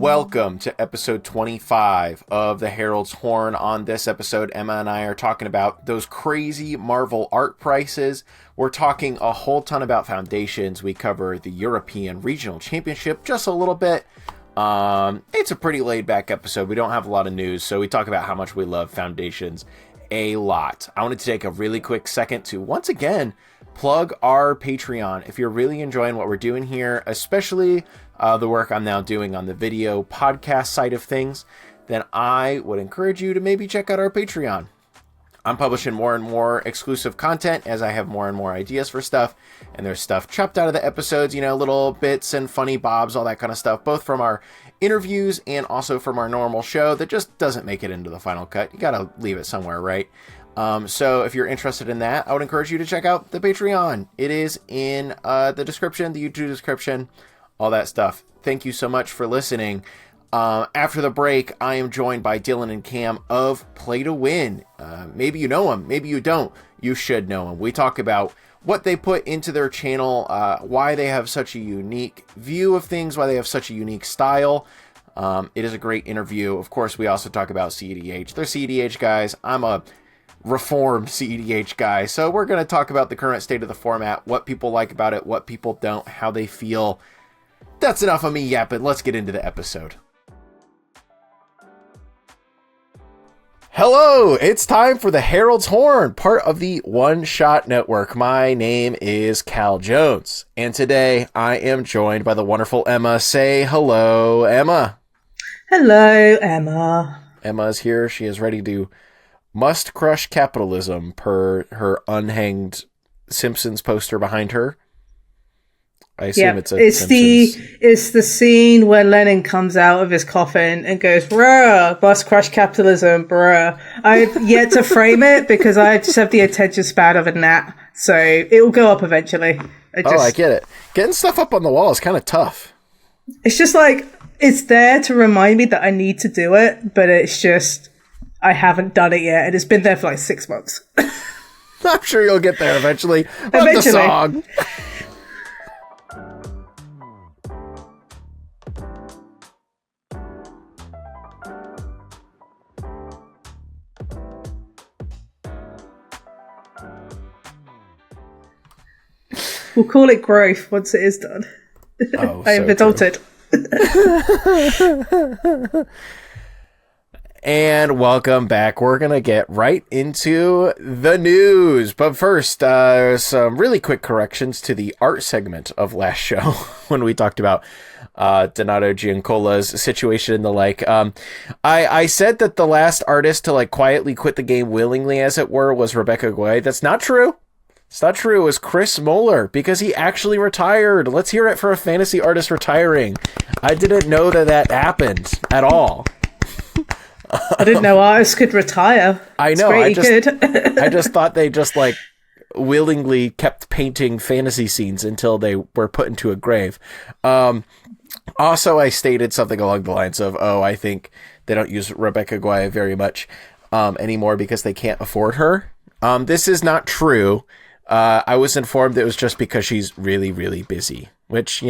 Welcome to episode 25 of the Herald's Horn. On this episode, Emma and I are talking about those crazy Marvel art prices. We're talking a whole ton about foundations. We cover the European Regional Championship just a little bit. It's a pretty laid back episode. We don't have a lot of news, so we talk about how much we love foundations a lot. I wanted to take a really quick second to once again plug our Patreon. If you're really enjoying what we're doing here, especially the work I'm now doing on the video podcast side of things, then I would encourage you to maybe check out our Patreon. I'm publishing more and more exclusive content as I have more and more ideas for stuff, and there's stuff chopped out of the episodes, little bits and funny bobs, all that kind of stuff, both from our interviews and also from our normal show that just doesn't make it into the final cut. You gotta leave it somewhere, right? So if you're interested in that, I would encourage you to check out the Patreon. It is in the description, the YouTube description, all that stuff. Thank you so much for listening. After the break, I am joined by Dylan and Cam of Play to Win. Maybe you know them, maybe you don't. You should know them. We talk about what they put into their channel, why they have such a unique view of things, why they have such a unique style. It is a great interview. Of course, we also talk about cEDH. They're cEDH guys. I'm a reformed cEDH guy. So we're going to talk about the current state of the format, what people like about it, what people don't, how they feel. That's enough of me yapping. Let's get into the episode. Hello, it's time for the Herald's Horn, part of the One Shot Network. My name is Cal Jones, and today I am joined by the wonderful Emma. Say hello, Emma. Hello, Emma. Emma's here. She is ready to must crush capitalism per her unhanged Simpsons poster behind her. I assume it's Simpsons. It's the scene where Lenin comes out of his coffin and goes, "Bruh, must crush capitalism, bruh." I've yet to frame it because I just have the attention span of a gnat, so it will go up eventually. I get it. Getting stuff up on the wall is kind of tough. It's just like, it's there to remind me that I need to do it, but it's just, I haven't done it yet, and it's been there for like 6 months. I'm sure you'll get there eventually. Love the song. We'll call it growth once it is done. Oh, I am adulted. And welcome back. We're going to get right into the news. But first, some really quick corrections to the art segment of last show when we talked about Donato Giancola's situation and the like. I said that the last artist to quietly quit the game willingly, as it were, was Rebecca Guay. That's not true. It's not true. It was Chris Moeller, because he actually retired. Let's hear it for a fantasy artist retiring. I didn't know that happened at all. I didn't know artists could retire. I know. I just thought they just willingly kept painting fantasy scenes until they were put into a grave. Also, I stated something along the lines of, I think they don't use Rebecca Guay very much anymore because they can't afford her. This is not true. I was informed it was just because she's really, really busy, which,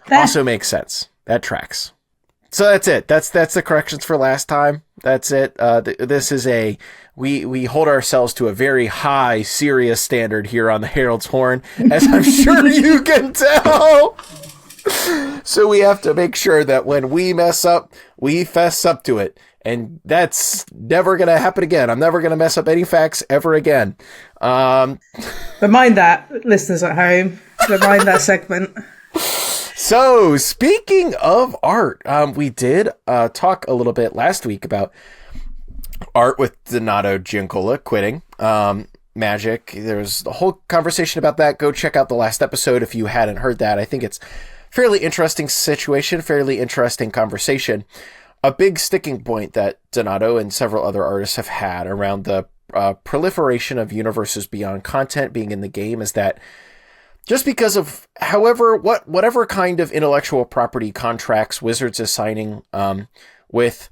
also makes sense. That tracks. So that's it. That's the corrections for last time. That's it. This is we hold ourselves to a very high, serious standard here on the Herald's Horn, as I'm sure you can tell. So we have to make sure that when we mess up, we fess up to it. And that's never going to happen again. I'm never going to mess up any facts ever again. Remind that, listeners at home. Remind that segment. So, speaking of art, we did talk a little bit last week about art with Donato Giancola quitting Magic. There's a whole conversation about that. Go check out the last episode if you hadn't heard that. I think it's fairly interesting situation, fairly interesting conversation. A big sticking point that Donato and several other artists have had around the proliferation of universes beyond content being in the game is that just because of whatever kind of intellectual property contracts Wizards is signing with,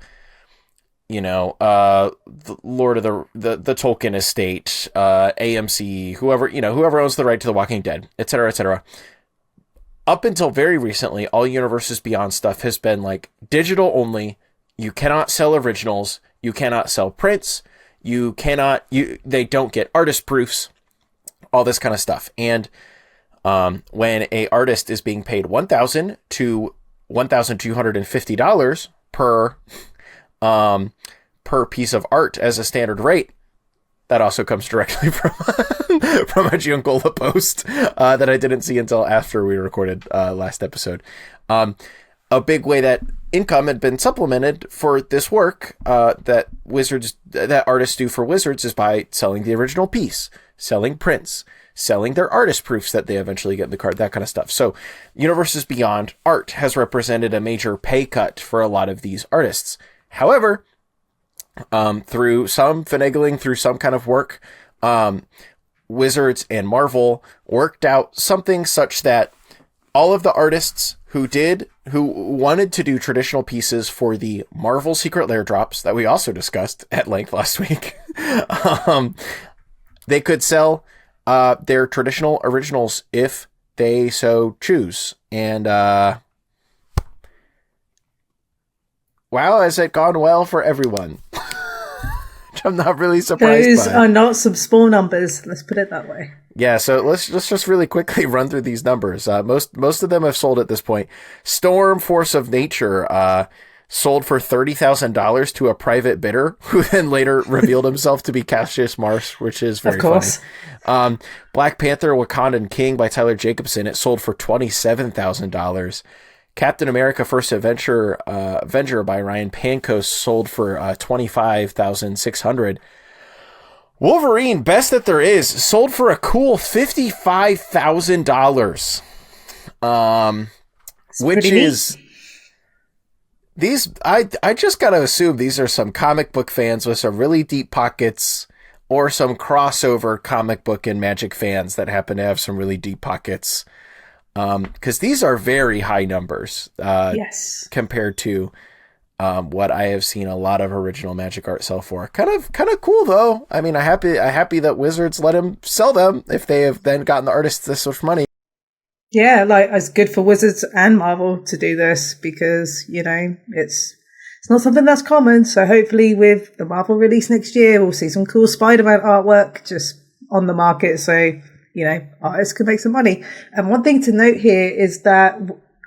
the Lord of the Tolkien estate, AMC, whoever owns the right to The Walking Dead, et cetera, et cetera. up until very recently, all Universes Beyond stuff has been like digital only. You cannot sell originals. You cannot sell prints. They don't get artist proofs, all this kind of stuff. And when a artist is being paid $1,000 to $1,250 per piece of art as a standard rate, that also comes directly from from a Giancola post that I didn't see until after we recorded last episode. A big way that income had been supplemented for this work that artists do for Wizards is by selling the original piece, selling prints, selling their artist proofs that they eventually get in the card, that kind of stuff. So Universes Beyond art has represented a major pay cut for a lot of these artists. However, through some finagling, through some kind of work, Wizards and Marvel worked out something such that all of the artists who wanted to do traditional pieces for the Marvel Secret Lair drops that we also discussed at length last week, they could sell their traditional originals if they so choose. And wow, has it gone well for everyone? I'm not really surprised. Those are not some small numbers. Let's put it that way. Yeah, so let's just really quickly run through these numbers. Most of them have sold at this point. Storm Force of Nature sold for $30,000 to a private bidder, who then later revealed himself to be Cassius Marsh, which is very funny. Black Panther: Wakandan King by Tyler Jacobson, it sold for $27,000. Captain America: First Avenger by Ryan Pankos sold for $25,600. Wolverine, Best That There Is, sold for a cool $55,000. Which is neat. These I just gotta assume these are some comic book fans with some really deep pockets, or some crossover comic book and Magic fans that happen to have some really deep pockets. Because these are very high numbers, yes, compared to what I have seen a lot of original Magic art sell for. Kind of cool though. I mean, I'm happy that Wizards let him sell them if they have then gotten the artists this much money. Yeah, like it's good for Wizards and Marvel to do this, because it's not something that's common. So hopefully with the Marvel release next year, we'll see some cool Spider-Man artwork just on the market. So artists can make some money. And one thing to note here is that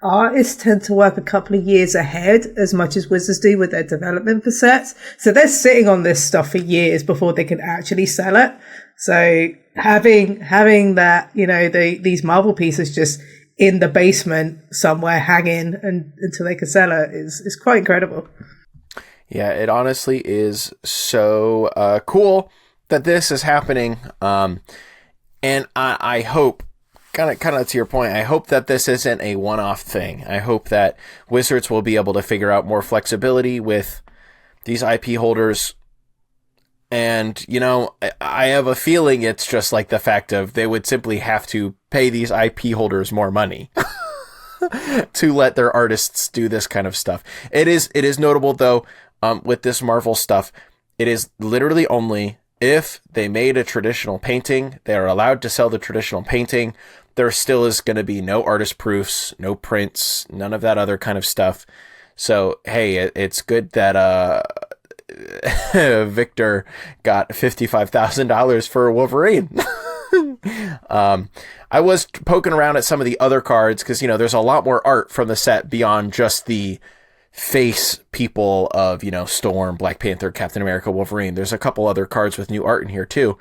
artists tend to work a couple of years ahead as much as Wizards do with their development for sets. So they're sitting on this stuff for years before they can actually sell it. So having that, these Marvel pieces just in the basement somewhere hanging until they can sell it is quite incredible. Yeah, it honestly is so cool that this is happening. And I hope, kind of to your point, I hope that this isn't a one-off thing. I hope that Wizards will be able to figure out more flexibility with these IP holders. And, I have a feeling it's just like the fact of they would simply have to pay these IP holders more money to let their artists do this kind of stuff. It is notable, though, with this Marvel stuff, it is literally only if they made a traditional painting, they are allowed to sell the traditional painting. There still is going to be no artist proofs, no prints, none of that other kind of stuff. So, hey, it's good that Victor got $55,000 for Wolverine. I was poking around at some of the other cards because, there's a lot more art from the set beyond just the face people of, Storm, Black Panther, Captain America, Wolverine. There's a couple other cards with new art in here too.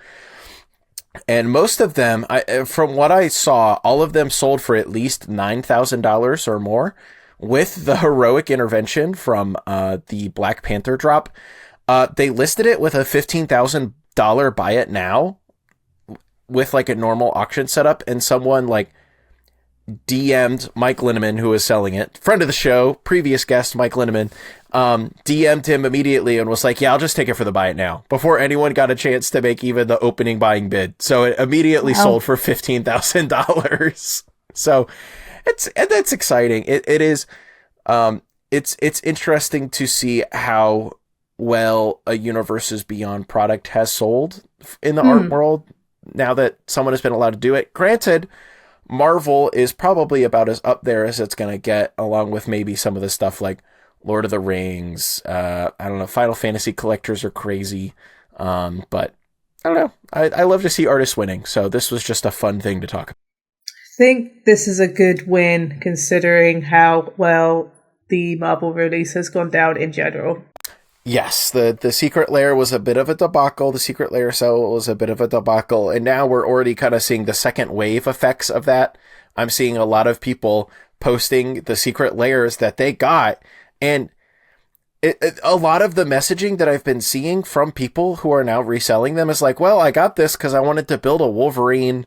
And most of them, from what I saw, all of them sold for at least $9,000 or more. With the heroic intervention from the Black Panther drop, they listed it with a $15,000 buy it now with like a normal auction setup, and someone like DM'd Mike Linneman, who was selling it, friend of the show, previous guest Mike Linneman, DM'd him immediately and was like, yeah, I'll just take it for the buy it now, before anyone got a chance to make even the opening buying bid. So it immediately sold for $15,000. So that's exciting. It is, it's interesting to see how well a Universes Beyond product has sold in the art world now that someone has been allowed to do it. Granted, Marvel is probably about as up there as it's going to get, along with maybe some of the stuff like Lord of the Rings. I don't know. Final Fantasy collectors are crazy. But I don't know. I love to see artists winning. So this was just a fun thing to talk about. I think this is a good win considering how well the Marvel release has gone down in general. Yes, the Secret Lair was a bit of a debacle. The Secret Lair sale was a bit of a debacle. And now we're already kind of seeing the second wave effects of that. I'm seeing a lot of people posting the Secret Lairs that they got. And a lot of the messaging that I've been seeing from people who are now reselling them is like, well, I got this because I wanted to build a Wolverine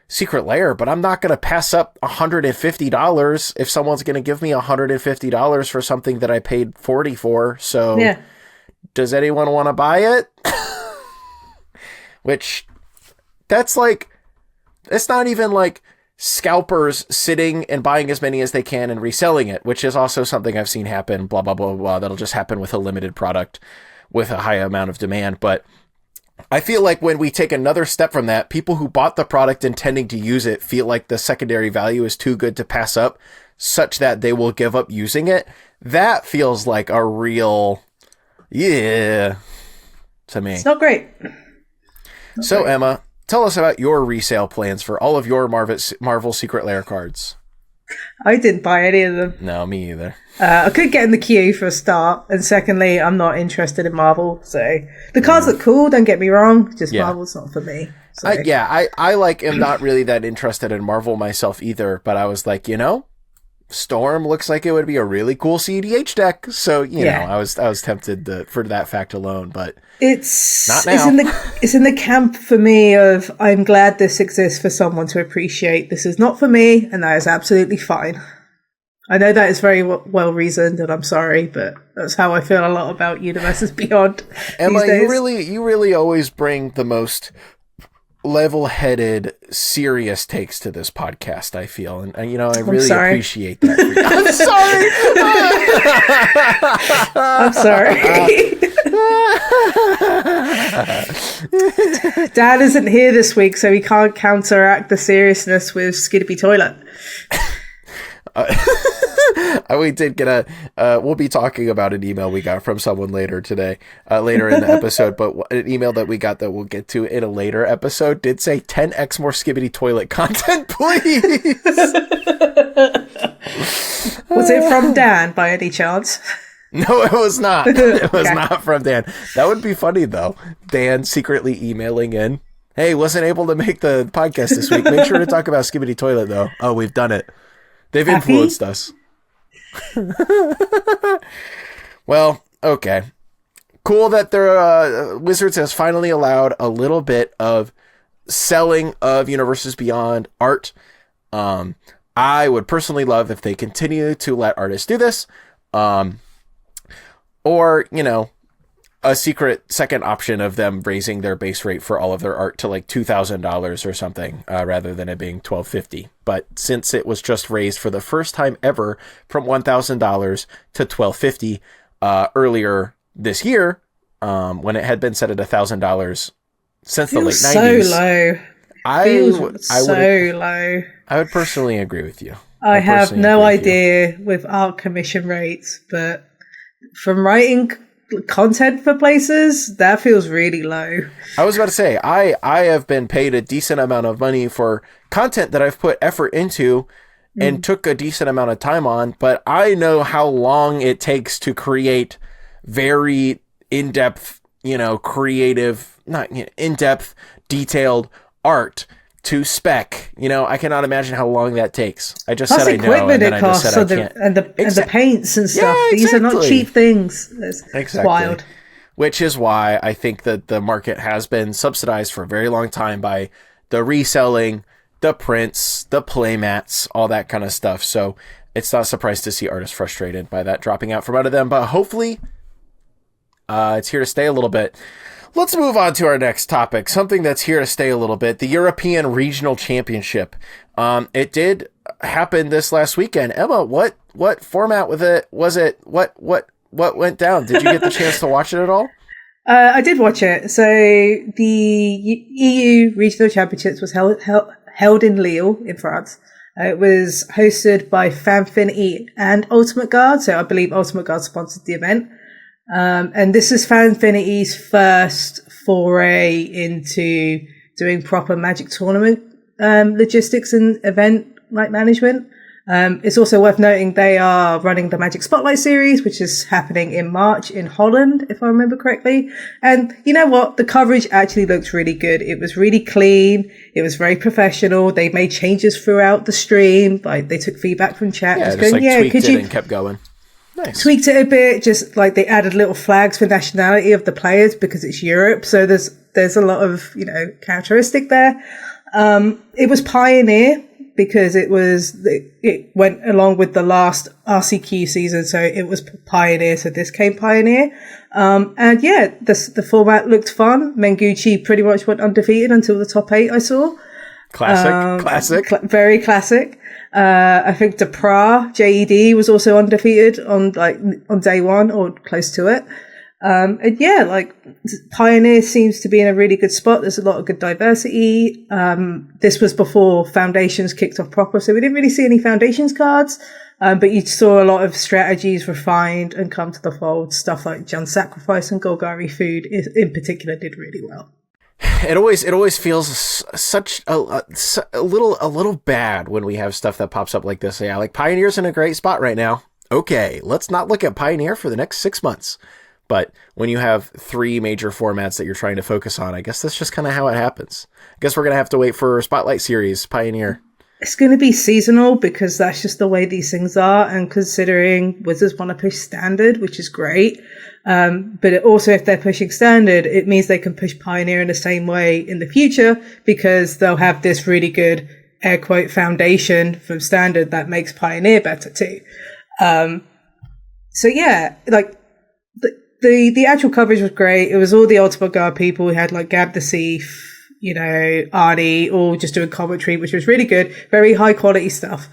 Secret Lair, but I'm not going to pass up $150 if someone's going to give me $150 for something that I paid $40 for. So yeah. Does anyone want to buy it? Which, that's like, it's not even like scalpers sitting and buying as many as they can and reselling it, which is also something I've seen happen, blah, blah, blah, blah. That'll just happen with a limited product with a high amount of demand. But I feel like when we take another step from that, people who bought the product intending to use it feel like the secondary value is too good to pass up, such that they will give up using it. That feels like a real, yeah, to me. It's not great. So, Emma, tell us about your resale plans for all of your Marvel Secret Lair cards. I didn't buy any of them. No, me either. I couldn't get in the queue for a start, and secondly, I'm not interested in Marvel, so the cards look cool, don't get me wrong, just Marvel's not for me. So. I like am not really that interested in Marvel myself either, but I was like, Storm looks like it would be a really cool cEDH deck, so you know, I was tempted for that fact alone, but it's not now. It's in the camp for me of I'm glad this exists for someone to appreciate. This is not for me, and that is absolutely fine. I know that is very well reasoned, and I'm sorry, but that's how I feel a lot about Universes Beyond. Emma, you really always bring the most level-headed, serious takes to this podcast, I feel, and I really appreciate that. I'm sorry. Dad isn't here this week, so he can't counteract the seriousness with Skiddly Toilet. We did get we'll be talking about an email we got from someone later today, later in the episode, but an email that we got that we'll get to in a later episode did say 10x more Skibbity Toilet content, please. Was it from Dan by any chance? No, it was not. It was not from Dan. That would be funny though. Dan secretly emailing in, hey, wasn't able to make the podcast this week. Make sure to talk about Skibbity Toilet though. Oh, we've done it. They've influenced us. Well, okay. Cool that their Wizards has finally allowed a little bit of selling of Universes Beyond art. I would personally love if they continue to let artists do this. Or, a secret second option of them raising their base rate for all of their art to like $2,000 or something, rather than it being $1,250. But since it was just raised for the first time ever from $1,000 to $1,250 earlier this year, when it had been set at $1,000 since the late 90s. So low. Low. I would personally agree with you. I have no idea with art commission rates, but from writing content for places, that feels really low. I was about to say, I have been paid a decent amount of money for content that I've put effort into and took a decent amount of time on, but I know how long it takes to create very in-depth, creative, not in-depth, detailed art to spec. I cannot imagine how long that takes. I just said I know, and then I just said I can't. And the paints and stuff. Yeah, these are not cheap things. It's wild. Which is why I think that the market has been subsidized for a very long time by the reselling, the prints, the playmats, all that kind of stuff. So it's not a surprise to see artists frustrated by that dropping out from out of them. But hopefully it's here to stay a little bit. Let's move on to our next topic, something that's here to stay a little bit, the European Regional Championship. It did happen this last weekend. Emma, what format was it? What went down? Did you get the chance to watch it at all? I did watch it. So the EU Regional Championships was held held in Lille in France. It was hosted by Fanfinity and Ultimate Guard. So I believe Ultimate Guard sponsored the event. And this is Fanfinity's first foray into doing proper Magic tournament logistics and event like management. It's also worth noting they are running the Magic Spotlight series, which is happening in March in Holland, if I remember correctly. And you know what? The coverage actually looks really good. It was really clean. It was very professional. They made changes throughout the stream. Like they took feedback from chat. Yeah, just tweaked it and kept going. Nice. Tweaked it a bit. Just like they added little flags for nationality of the players because it's Europe. So there's a lot of, characteristic there. It was Pioneer, because it went along with the last RCQ season, so it was Pioneer, so this came Pioneer. And yeah, the format looked fun. Menguchi pretty much went undefeated until the top 8 I saw. Classic. Very classic. I think Depra, JED, was also undefeated on day 1 or close to it. And yeah, Pioneer seems to be in a really good spot. There's a lot of good diversity. This was before Foundations kicked off proper, so we didn't really see any Foundations cards. But you saw a lot of strategies refined and come to the fold. Stuff like Jund Sacrifice and Golgari Food in particular did really well. It always feels such a little bad when we have stuff that pops up like this. Yeah, like Pioneer's in a great spot right now. Okay, let's not look at Pioneer for the next 6 months. But when you have 3 major formats that you're trying to focus on, I guess that's just kind of how it happens. I guess we're going to have to wait for Spotlight Series, Pioneer. It's going to be seasonal because that's just the way these things are. And considering Wizards want to push Standard, which is great. But if they're pushing Standard, it means they can push Pioneer in the same way in the future because they'll have this really good air quote foundation from Standard that makes Pioneer better too. So yeah, the actual coverage was great. It was all the Ultimate Guard people. We had Gab the Thief, Arnie, all just doing commentary, which was really good. Very high quality stuff.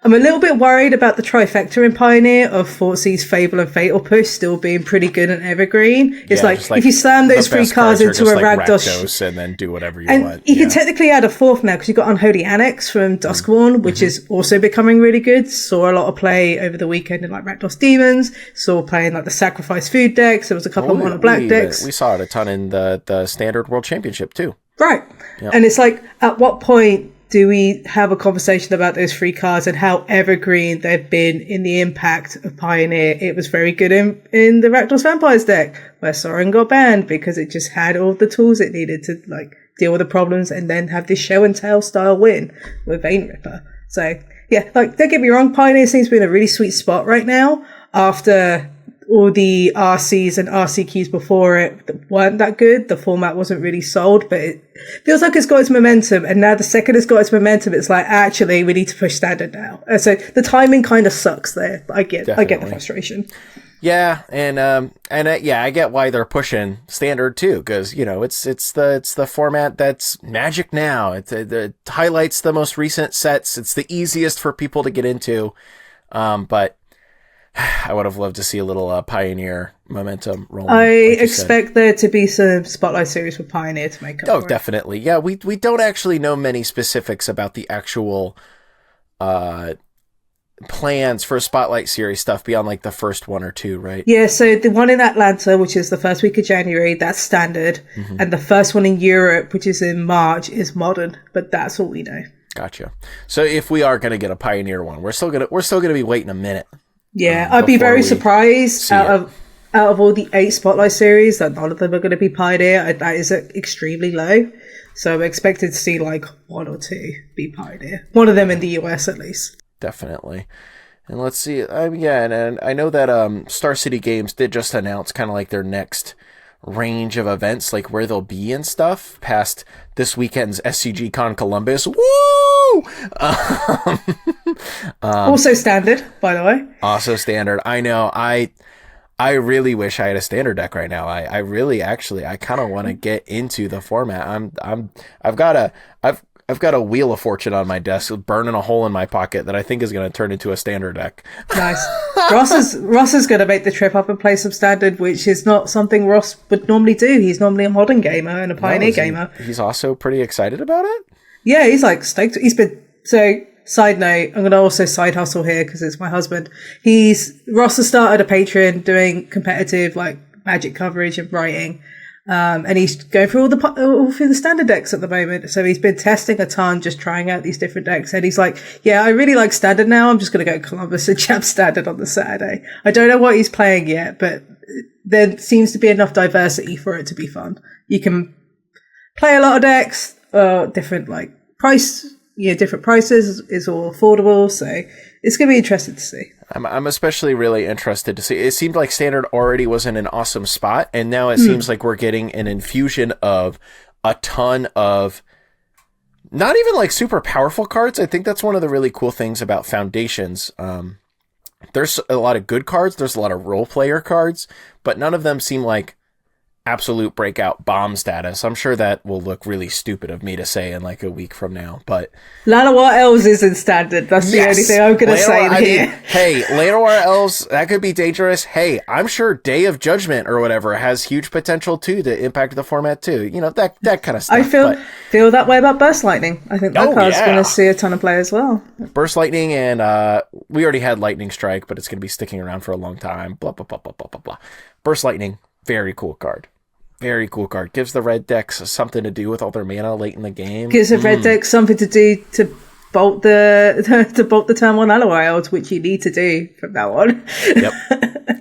I'm a little bit worried about the trifecta in Pioneer of Thoughtseize, Fable, and Fatal Push still being pretty good and evergreen. It's if you slam those 3 cards into a Rakdos and then do whatever you want. You can technically add a 4th now because you've got Unholy Annex from Duskworn, which is also becoming really good. Saw a lot of play over the weekend in Rakdos Demons. Saw playing the Sacrifice Food decks. There was a couple of mono black decks. We saw it a ton in the Standard World Championship too. Right. Yep. And it's at what point do we have a conversation about those 3 cards and how evergreen they've been in the impact of Pioneer? It was very good in the Rakdos Vampires deck, where Sorin got banned because it just had all the tools it needed to deal with the problems and then have this show and tell style win with Vein Ripper. So yeah, don't get me wrong, Pioneer seems to be in a really sweet spot right now after all the RCs and RCQs before it that weren't that good. The format wasn't really sold, but it feels like it's got its momentum. And now the second it's got its momentum, it's actually, we need to push Standard now. So the timing kind of sucks there. I get the frustration. Yeah, I get why they're pushing Standard too, because it's the format that's Magic now. It highlights the most recent sets. It's the easiest for people to get into, but I would have loved to see a little Pioneer momentum rolling. I expect there to be some Spotlight Series for Pioneer to make up. Oh, definitely. Yeah, we don't actually know many specifics about the actual plans for Spotlight Series stuff beyond the first 1 or 2, right? Yeah, so the one in Atlanta, which is the first week of January, that's Standard. Mm-hmm. And the first one in Europe, which is in March, is Modern. But that's all we know. Gotcha. So if we are going to get a Pioneer one, we're still gonna be waiting a minute. Yeah, I'd be very surprised out of all the 8 Spotlight Series that none of them are going to be Pioneer. That is extremely low. So I'm expected to see 1 or 2 be Pioneer. One of them in the US at least. Definitely. And let's see. And I know that Star City Games did just announce kind of their next range of events, where they'll be and stuff past this weekend's SCG Con Columbus. Woo! Also Standard, by the way. Also Standard. I know. I really wish I had a Standard deck right now. I really actually I kind of want to get into the format. I've got a Wheel of Fortune on my desk burning a hole in my pocket that I think is going to turn into a Standard deck. Nice. Ross is going to make the trip up and play some Standard, which is not something Ross would normally do. He's normally a Modern gamer and a Pioneer gamer. He's also pretty excited about it? Yeah, he's like stoked. He's been so. Side note, I'm going to also side hustle here because it's my husband. Ross has started a Patreon doing competitive like Magic coverage and writing, and he's going through all through the standard decks at the moment. So he's been testing a ton, just trying out these different decks. And he's like, "Yeah, I really like standard now. I'm just going to go Columbus and jab standard on the Saturday." I don't know what he's playing yet, but there seems to be enough diversity for it to be fun. You can play a lot of decks, different like price. Different prices is all affordable, so it's going to be interesting to see. I'm especially really interested to see. It seemed like Standard already was in an awesome spot, and now it seems like we're getting an infusion of a ton of not even like super powerful cards. I think that's one of the really cool things about Foundations. There's a lot of good cards, there's a lot of role player cards, but none of them seem like absolute breakout bomb status. I'm sure that will look really stupid of me to say in like a week from now, but Llanowar Elves is in standard. That's the only thing I'm going to say here. Hey, Llanowar Elves, that could be dangerous. Hey, I'm sure Day of Judgment or whatever has huge potential too to impact the format too. You know, that kind of stuff. I feel that way about Burst Lightning. I think that card's going to see a ton of play as well. Burst Lightning, and we already had Lightning Strike, but it's going to be sticking around for a long time. Blah, blah, blah, blah, blah, blah, blah. Burst Lightning, very cool card. Very cool card. Gives the red decks something to do with all their mana late in the game. Gives the red deck something to do to bolt the turn one Allowild, which you need to do from now on. Yep.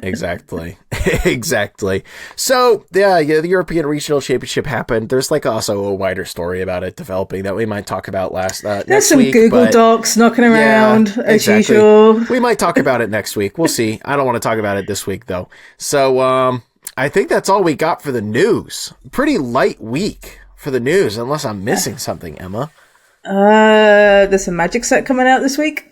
Exactly. Exactly. So yeah, the European Regional Championship happened. There's like also a wider story about it developing that we might talk about There's next some week. Google Docs knocking around as usual. We might talk about it next week. We'll see. I don't want to talk about it this week though. So I think that's all we got for the news. Pretty light week for the news, unless I'm missing something, Emma. There's a Magic set coming out this week.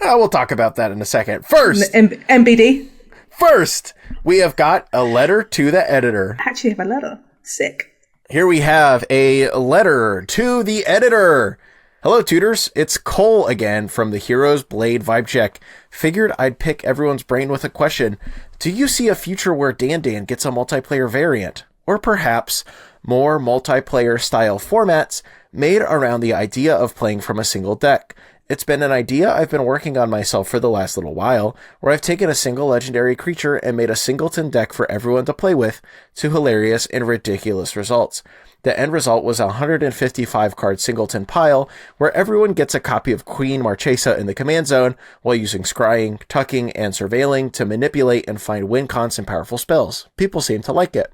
We'll talk about that in a second. First, MBD. First, we have got a letter to the editor. I actually have a letter. Sick. Here we have a letter to the editor. Hello, tutors. It's Cole again from the Heroes Blade Vibe Check. Figured I'd pick everyone's brain with a question. Do you see a future where Dan gets a multiplayer variant? Or perhaps more multiplayer style formats made around the idea of playing from a single deck? It's been an idea I've been working on myself for the last little while, where I've taken a single legendary creature and made a singleton deck for everyone to play with to hilarious and ridiculous results. The end result was a 155 card singleton pile where everyone gets a copy of Queen Marchesa in the command zone while using scrying, tucking, and surveilling to manipulate and find win cons and powerful spells. People seem to like it.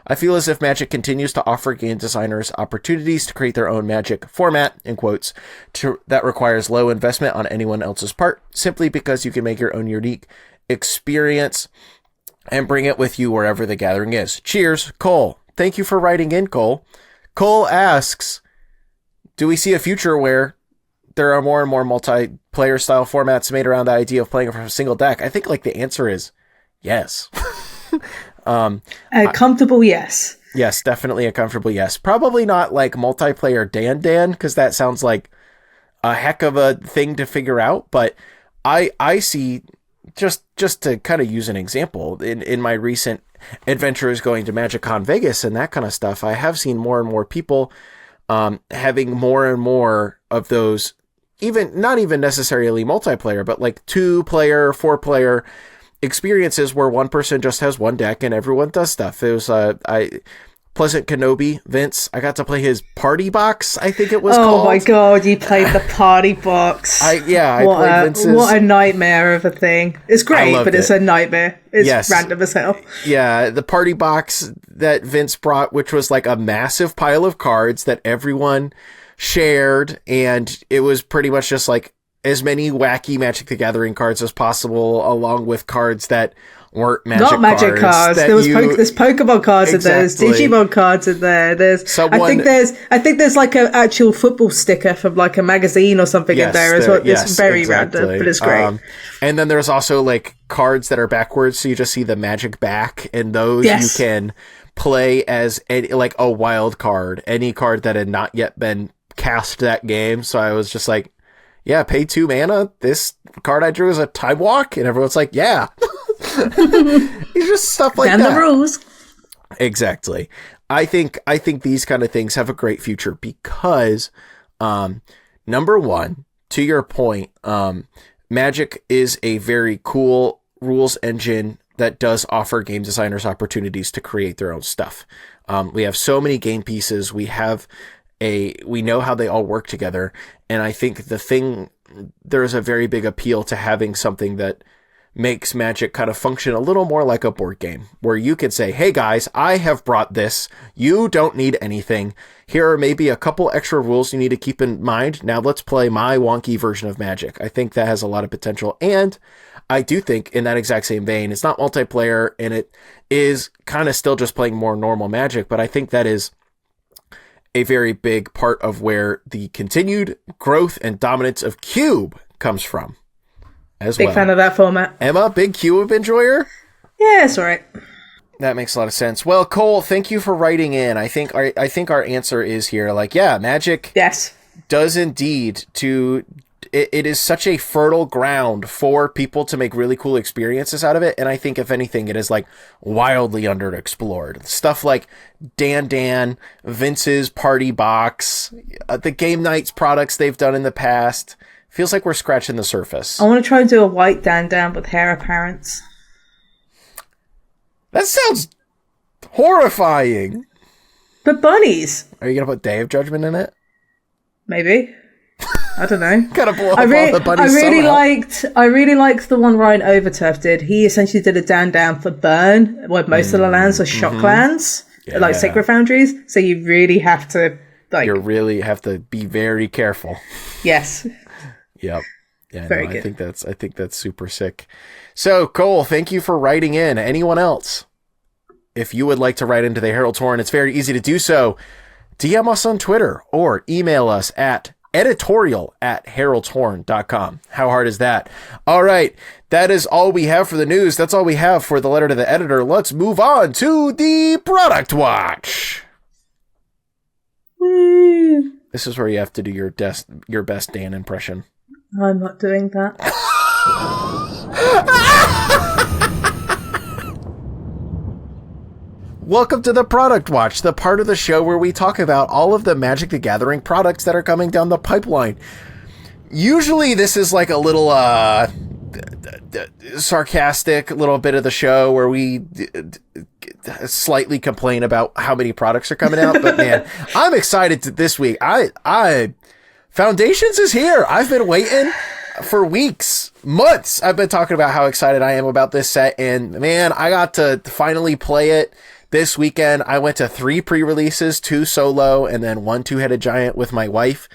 I feel as if Magic continues to offer game designers opportunities to create their own Magic format, in quotes, that requires low investment on anyone else's part, simply because you can make your own unique experience and bring it with you wherever the gathering is. Cheers, Cole. Thank you for writing in, Cole. Cole asks, do we see a future where there are more and more multiplayer style formats made around the idea of playing from a single deck? I think like the answer is yes. A comfortable yes. Yes, definitely a comfortable yes. Probably not like multiplayer Dan, because that sounds like a heck of a thing to figure out. But I see, just to kind of use an example, in my recent adventures going to MagicCon Vegas and that kind of stuff, I have seen more and more people having more and more of those, even not even necessarily multiplayer, but like 2-player, 4-player experiences where one person just has one deck and everyone does stuff. It was Pleasant Kenobi, Vince, I got to play his party box, I think it was called. Oh my god, you played the party box. I played Vince's. What a nightmare of a thing. It's great, but it's a nightmare. It's random as hell. Yeah, the party box that Vince brought, which was like a massive pile of cards that everyone shared, and it was pretty much just like as many wacky Magic the Gathering cards as possible, along with cards that weren't Magic cards. There's Pokemon cards in there. There's Digimon cards in there. I think there's like an actual football sticker from like a magazine or something in there as well. It's very random, but it's great. And then there's also like cards that are backwards, so you just see the Magic back, and those you can play as like a wild card, any card that had not yet been cast that game. So I was just like, yeah, pay 2 mana. This card I drew is a Time Walk, and everyone's like, yeah. It's just stuff like that. And the rules. Exactly. I think these kind of things have a great future because Number one, to your point, Magic is a very cool rules engine that does offer game designers opportunities to create their own stuff. We have so many game pieces. We know how they all work together. And I think there is a very big appeal to having something that makes Magic kind of function a little more like a board game, where you could say, hey guys, I have brought this. You don't need anything. Here are maybe a couple extra rules you need to keep in mind. Now let's play my wonky version of Magic. I think that has a lot of potential. And I do think in that exact same vein, it's not multiplayer and it is kind of still just playing more normal Magic, but I think that is a very big part of where the continued growth and dominance of Cube comes from. Big fan of that format. Emma, big Cube enjoyer? Yeah, it's all right. That makes a lot of sense. Well, Cole, thank you for writing in. I think our answer is here. Magic does indeed it is such a fertile ground for people to make really cool experiences out of it. And I think if anything, it is wildly underexplored. Stuff like Dan, Vince's Party Box, the Game Nights products they've done in the past. Feels like we're scratching the surface. I want to try and do a white Dan with hair apparent. That sounds horrifying. But bunnies. Are you going to put Day of Judgment in it? Maybe. I don't know. Gotta blow up all the bunnies I really liked the one Ryan Overturf did. He essentially did a Dan for Burn, where most of the lands are shock lands, like Sacred Foundries. So you really have to you really have to be very careful. Yes. Yep. Yeah, very good. I think that's super sick. So, Cole, thank you for writing in. Anyone else? If you would like to write into the Herald's Horn, it's very easy to do so. DM us on Twitter or email us at editorial@heraldshorn.com. How hard is that? All right. That is all we have for the news. That's all we have for the letter to the editor. Let's move on to the product watch. Woo. This is where you have to do your best Dan impression. I'm not doing that. Welcome to the Product Watch, the part of the show where we talk about all of the Magic the Gathering products that are coming down the pipeline. Usually this is like a little sarcastic little bit of the show where we slightly complain about how many products are coming out, but man, I'm excited this week. Foundations is here. I've been waiting for weeks, months. I've been talking about how excited I am about this set, and man, I got to finally play it this weekend. I went to 3 pre-releases, 2 solo, and then 1 two-headed giant with my wife,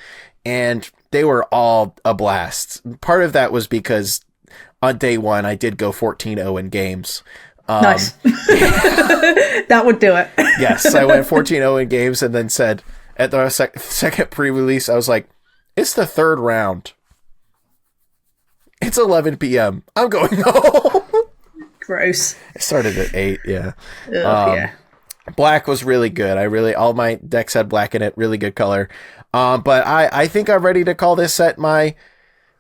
and they were all a blast. Part of that was because on day 1, I did go 14-0 in games. Nice. That would do it. Yes, I went 14-0 in games, and then said at the second pre-release, I was like, it's the 3rd round. It's 11 p.m. I'm going home. Gross. It started at 8, yeah. Yeah. Black was really good. All my decks had black in it, really good color. But I think I'm ready to call this set my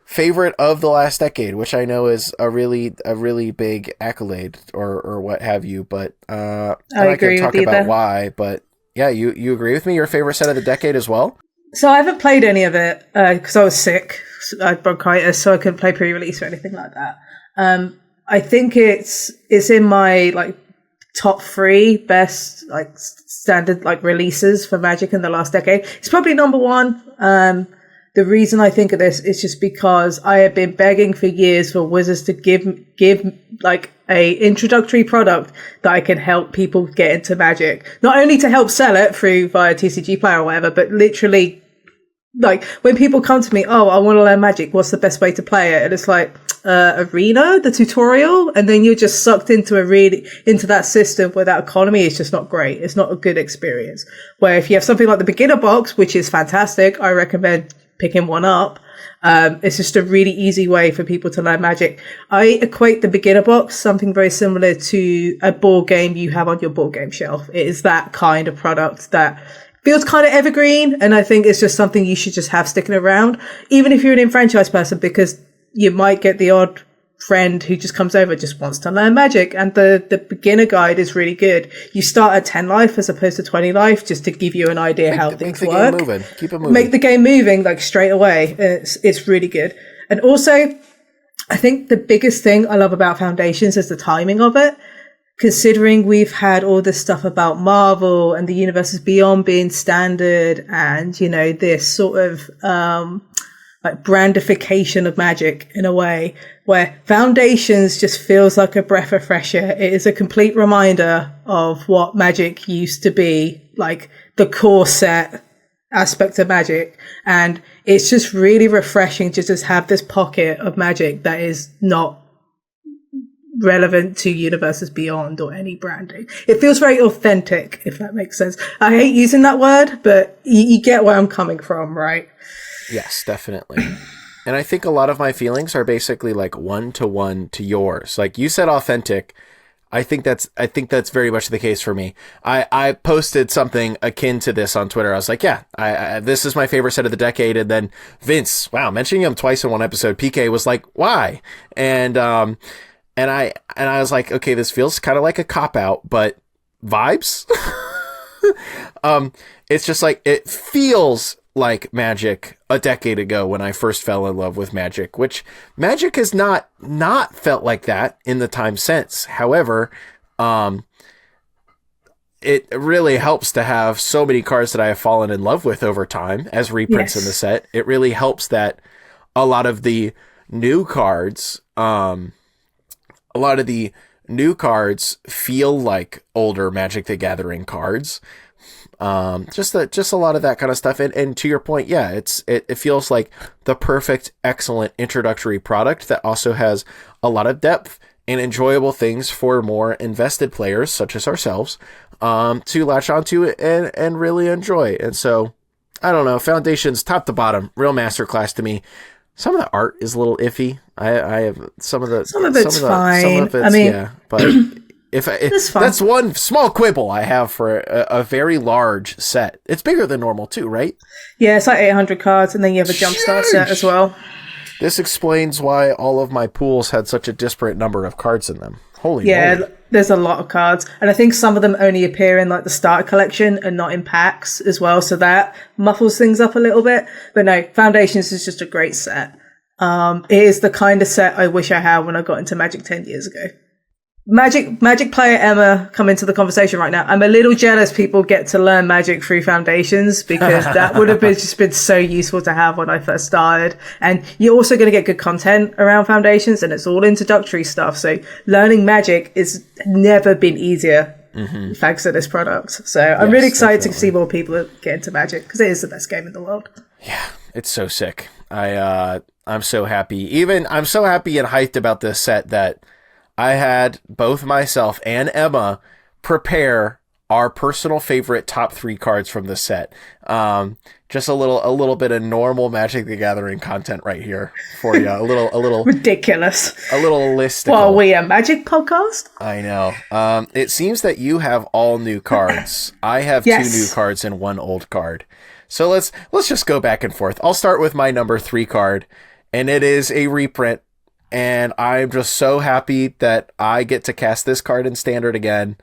favorite of the last decade, which I know is a really big accolade or what have you. But I agree can talk with you about there. why. But yeah, you agree with me? Your favorite set of the decade as well? So I haven't played any of it because I was sick. I had bronchitis, so I couldn't play pre-release or anything like that. I think it's in my top 3 best standard releases for Magic in the last decade. It's probably number 1. The reason I think of this is just because I have been begging for years for Wizards to give a introductory product that I can help people get into Magic. Not only to help sell it via TCG Player or whatever, but literally when people come to me, oh, I want to learn Magic, what's the best way to play it? And it's Arena, the tutorial, and then you're just sucked into that system where that economy is just not great. It's not a good experience. Where if you have something like the beginner box, which is fantastic, I recommend picking one up. It's just a really easy way for people to learn Magic. I equate the beginner box something very similar to a board game you have on your board game shelf. It is that kind of product that feels kind of evergreen, and I think it's just something you should just have sticking around, even if you're an enfranchised person, because you might get the odd friend who just comes over, just wants to learn Magic. And the beginner guide is really good. You start at 10 life as opposed to 20 life, just to give you an idea how things work. Game moving. Keep it moving. Make the game moving, like, straight away. It's really good. And also, I think the biggest thing I love about Foundations is the timing of it. Considering we've had all this stuff about Marvel and the universes beyond being standard, and, you know, this sort of like brandification of Magic in a way, where Foundations just feels like a breath of fresh air. It is a complete reminder of what Magic used to be, like the core set aspect of Magic. And it's just really refreshing to just have this pocket of Magic that is not relevant to universes beyond or any branding. It feels very authentic, if that makes sense. I hate using that word, but you get where I'm coming from, right? Yes, definitely. And I think a lot of my feelings are basically like 1-to-1 to yours. Like you said, authentic. I think that's very much the case for me. I posted something akin to this on Twitter. I was like, yeah, I this is my favorite set of the decade. And then Vince, wow, mentioning him twice in one episode, PK was like, why? And I was like, okay, this feels kind of like a cop-out, but vibes? It's just like, it feels like Magic a decade ago when I first fell in love with Magic, which Magic has not felt like that in the time since. However, it really helps to have so many cards that I have fallen in love with over time as reprints in the set. It really helps that a lot of the new cards, feel like older Magic the Gathering cards. Just a lot of that kind of stuff. And to your point, yeah, it feels like the perfect, excellent introductory product that also has a lot of depth and enjoyable things for more invested players, such as ourselves, to latch onto it and really enjoy. And so, I don't know, Foundations, top to bottom, real masterclass to me. Some of the art is a little iffy. I have some of it's fine. I mean, yeah, but if that's one small quibble I have for a very large set. It's bigger than normal too, right? Yeah, it's like 800 cards, and then you have a Jumpstart set as well. This explains why all of my pools had such a disparate number of cards in them. Holy moly. There's a lot of cards, and I think some of them only appear in like the starter collection and not in packs as well, so that muffles things up a little bit. But no, Foundations is just a great set. It is the kind of set I wish I had when I got into Magic 10 years ago. Magic player Emma, come into the conversation right now. I'm a little jealous people get to learn Magic through Foundations, because that would have been so useful to have when I first started. And you're also going to get good content around Foundations, and it's all introductory stuff. So learning Magic is never been easier thanks to this product. So I'm really excited to see more people get into Magic, because it is the best game in the world. Yeah, it's so sick. I'm so happy. I'm so happy and hyped about this set that I had both myself and Emma prepare our personal favorite top 3 cards from this set. Just a little bit of normal Magic the Gathering content right here for you. A little ridiculous. A little listicle. Well, we a Magic podcast? I know. It seems that you have all new cards. I have 2 new cards and 1 old card. So let's just go back and forth. I'll start with my number 3 card, and it is a reprint. And I'm just so happy that I get to cast this card in Standard again.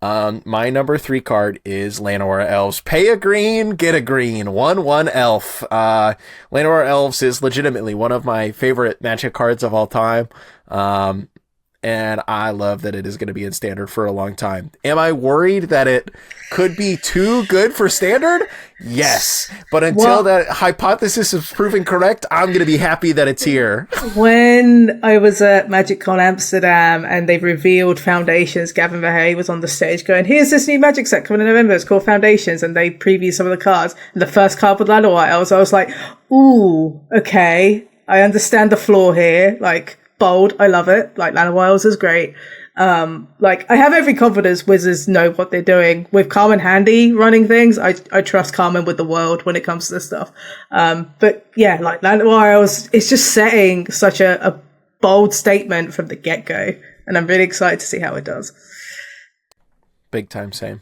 My number 3 card is Llanowar Elves. Pay a green, get a green. 1/1 elf. Llanowar Elves is legitimately one of my favorite Magic cards of all time. And I love that it is going to be in Standard for a long time. Am I worried that it could be too good for Standard? Yes. But until that hypothesis is proven correct, I'm going to be happy that it's here. When I was at MagicCon Amsterdam and they revealed Foundations, Gavin Verhey was on the stage going, here's this new Magic set coming in November. It's called Foundations. And they previewed some of the cards. And the first card with Llanowar Elves, I was like, ooh, okay. I understand the flaw here. Like, bold. I love it. Like, Llanowar Elves is great. Like, I have every confidence Wizards know what they're doing. With Carmen Handy running things, I trust Carmen with the world when it comes to this stuff. But yeah, like, Llanowar Elves, it's just setting such a bold statement from the get-go. And I'm really excited to see how it does. Big time, same.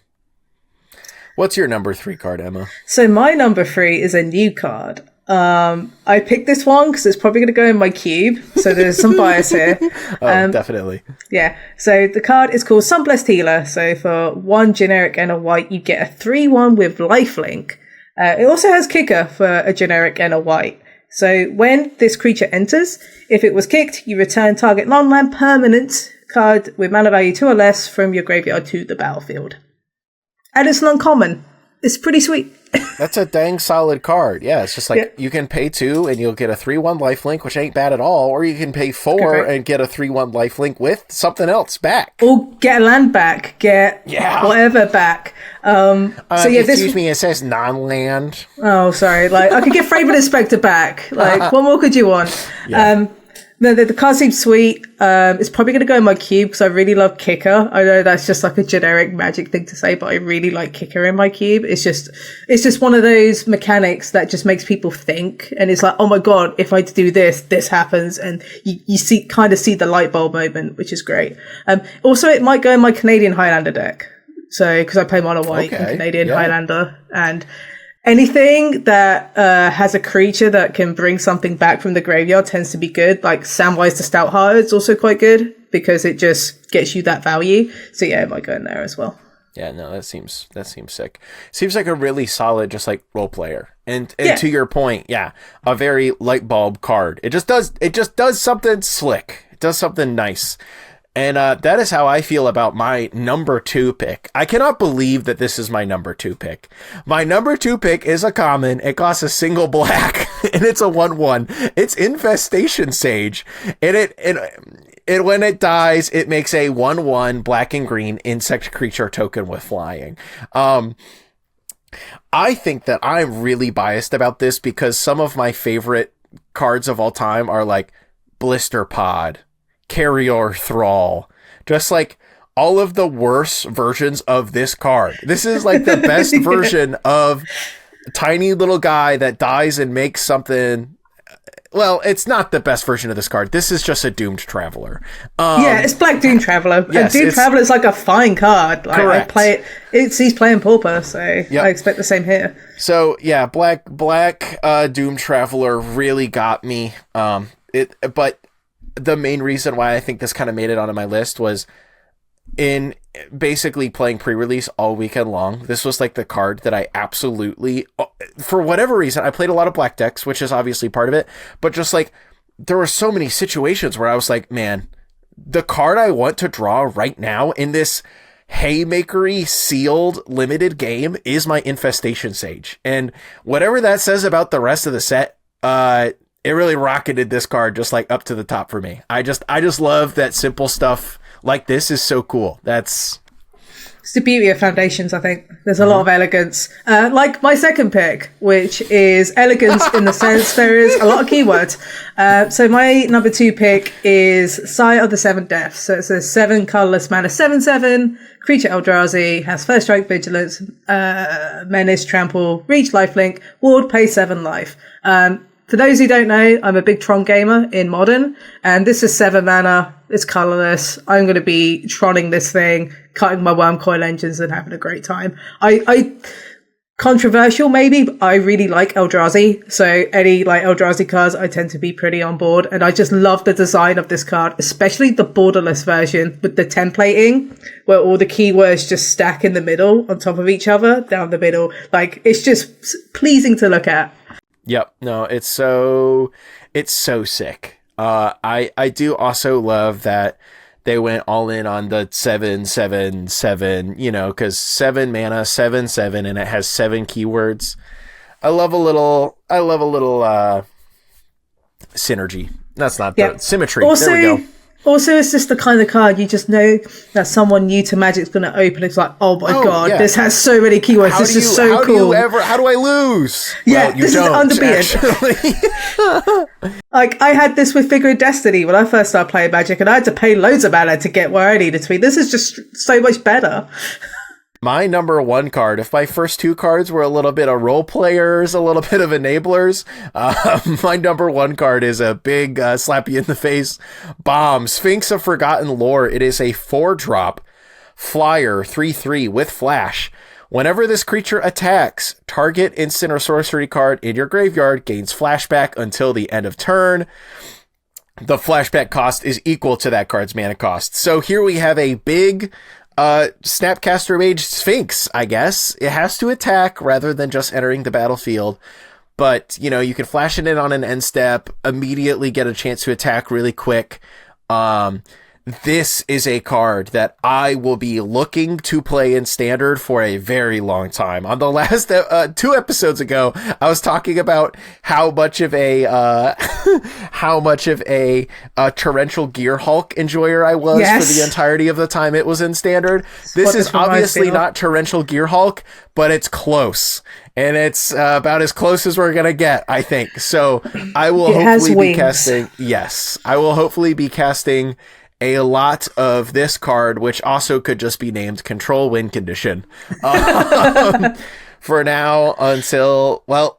What's your number 3 card, Emma? So my number 3 is a new card. I picked this one because it's probably going to go in my cube, so there's some bias here. Definitely. Yeah, so the card is called Sunblessed Healer. So for 1 generic and a white, you get a 3/1 with lifelink. It also has kicker for a generic and a white. So when this creature enters, if it was kicked, you return target non-land permanent card with mana value 2 or less from your graveyard to the battlefield. And it's an uncommon. It's pretty sweet. That's a dang solid card. Yeah, it's just like you can pay 2 and you'll get a 3/1 lifelink, which ain't bad at all, or you can pay 4 and get a 3/1 lifelink with something else back. Or get a land back, whatever back. Excuse me, it says non-land. Oh, sorry. Like, I could get Favorite Inspector back. Like, what more could you want? Yeah. The card seems sweet. It's probably going to go in my cube because I really love kicker. I know that's just like a generic Magic thing to say, but I really like kicker in my cube. It's just one of those mechanics that just makes people think. And it's like, oh my God, if I do this, this happens. And you kind of see the light bulb moment, which is great. Also, it might go in my Canadian Highlander deck. So, because I play mono white and Canadian Highlander, and anything that has a creature that can bring something back from the graveyard tends to be good. Like Samwise the Stouthearted is also quite good because it just gets you that value. So yeah, it might go in there as well. Yeah, no, that seems sick. Seems like a really solid, just like role player. And to your point, a very light bulb card. It just does something slick. It does something nice. And that is how I feel about my number 2 pick. I cannot believe that this is my number 2 pick. My number 2 pick is a common. It costs a single black, and it's a 1/1. It's Infestation Sage, and it when it dies, it makes a 1/1 black and green insect creature token with flying. I think that I'm really biased about this because some of my favorite cards of all time are like Blister Pod, Carrier Thrall, just like all of the worst versions of this card. This is like the best version of tiny little guy that dies and makes something. Well, it's not the best version of this card. This is just a Doomed Traveler. It's Black Doomed Traveler. Yes, and Doomed Traveler is like a fine card. Like, correct. I play it. He's playing Pauper, so I expect the same here. So yeah, Black Doomed Traveler really got me. But the main reason why I think this kind of made it onto my list was in basically playing pre-release all weekend long. This was like the card that I absolutely, for whatever reason, I played a lot of black decks, which is obviously part of it, but just like there were so many situations where I was like, man, the card I want to draw right now in this haymakery sealed limited game is my Infestation Sage. And whatever that says about the rest of the set, it really rocketed this card just like up to the top for me. I just love that simple stuff like this is so cool. It's the beauty of Foundations, I think. There's a lot of elegance. Like my second pick, which is elegance in the sense there is a lot of keywords. So my number 2 pick is Sire of the Seven Deaths. So it's a 7 colorless mana 7/7 creature Eldrazi, has first strike, vigilance, menace, trample, reach, lifelink, ward, pay 7 life. For those who don't know, I'm a big Tron gamer in Modern, and this is 7 mana, it's colourless. I'm going to be Tronning this thing, cutting my worm coil engines and having a great time. I controversial maybe, but I really like Eldrazi, so any like Eldrazi cards I tend to be pretty on board, and I just love the design of this card, especially the borderless version with the templating, where all the keywords just stack in the middle on top of each other, down the middle. Like, it's just pleasing to look at. Yep. No, it's so sick. I do also love that they went all in on the 7/7/7, because 7 mana, 7/7, and it has 7 keywords. I love a little synergy. That's not the symmetry. Also, there we go. Also, it's just the kind of card you just know that someone new to Magic's going to open. It's like, oh my God, this has so many keywords. This is so cool. How do I lose? Yeah, well, you this don't, is underbeaten. Like, I had this with Figure of Destiny when I first started playing Magic, and I had to pay loads of mana to get where I needed to be. This is just so much better. My number 1 card, if my first 2 cards were a little bit of role players, a little bit of enablers, my number 1 card is a big slap you in the face bomb. Sphinx of Forgotten Lore. It is a 4-drop flyer 3/3 with flash. Whenever this creature attacks, target instant or sorcery card in your graveyard gains flashback until the end of turn. The flashback cost is equal to that card's mana cost. So here we have a big Snapcaster Mage Sphinx, I guess. It has to attack rather than just entering the battlefield. But, you know, you can flash it in on an end step, immediately get a chance to attack really quick. This is a card that I will be looking to play in Standard for a very long time. On the last 2 episodes ago, I was talking about how much of a torrential Gear Hulk enjoyer I was for the entirety of the time it was in Standard. This is obviously not torrential Gear Hulk, but it's close. And it's about as close as we're going to get, I think. So I will hopefully be casting. Yes, I will hopefully be casting a lot of this card, which also could just be named Control Win Condition. For now, until, well,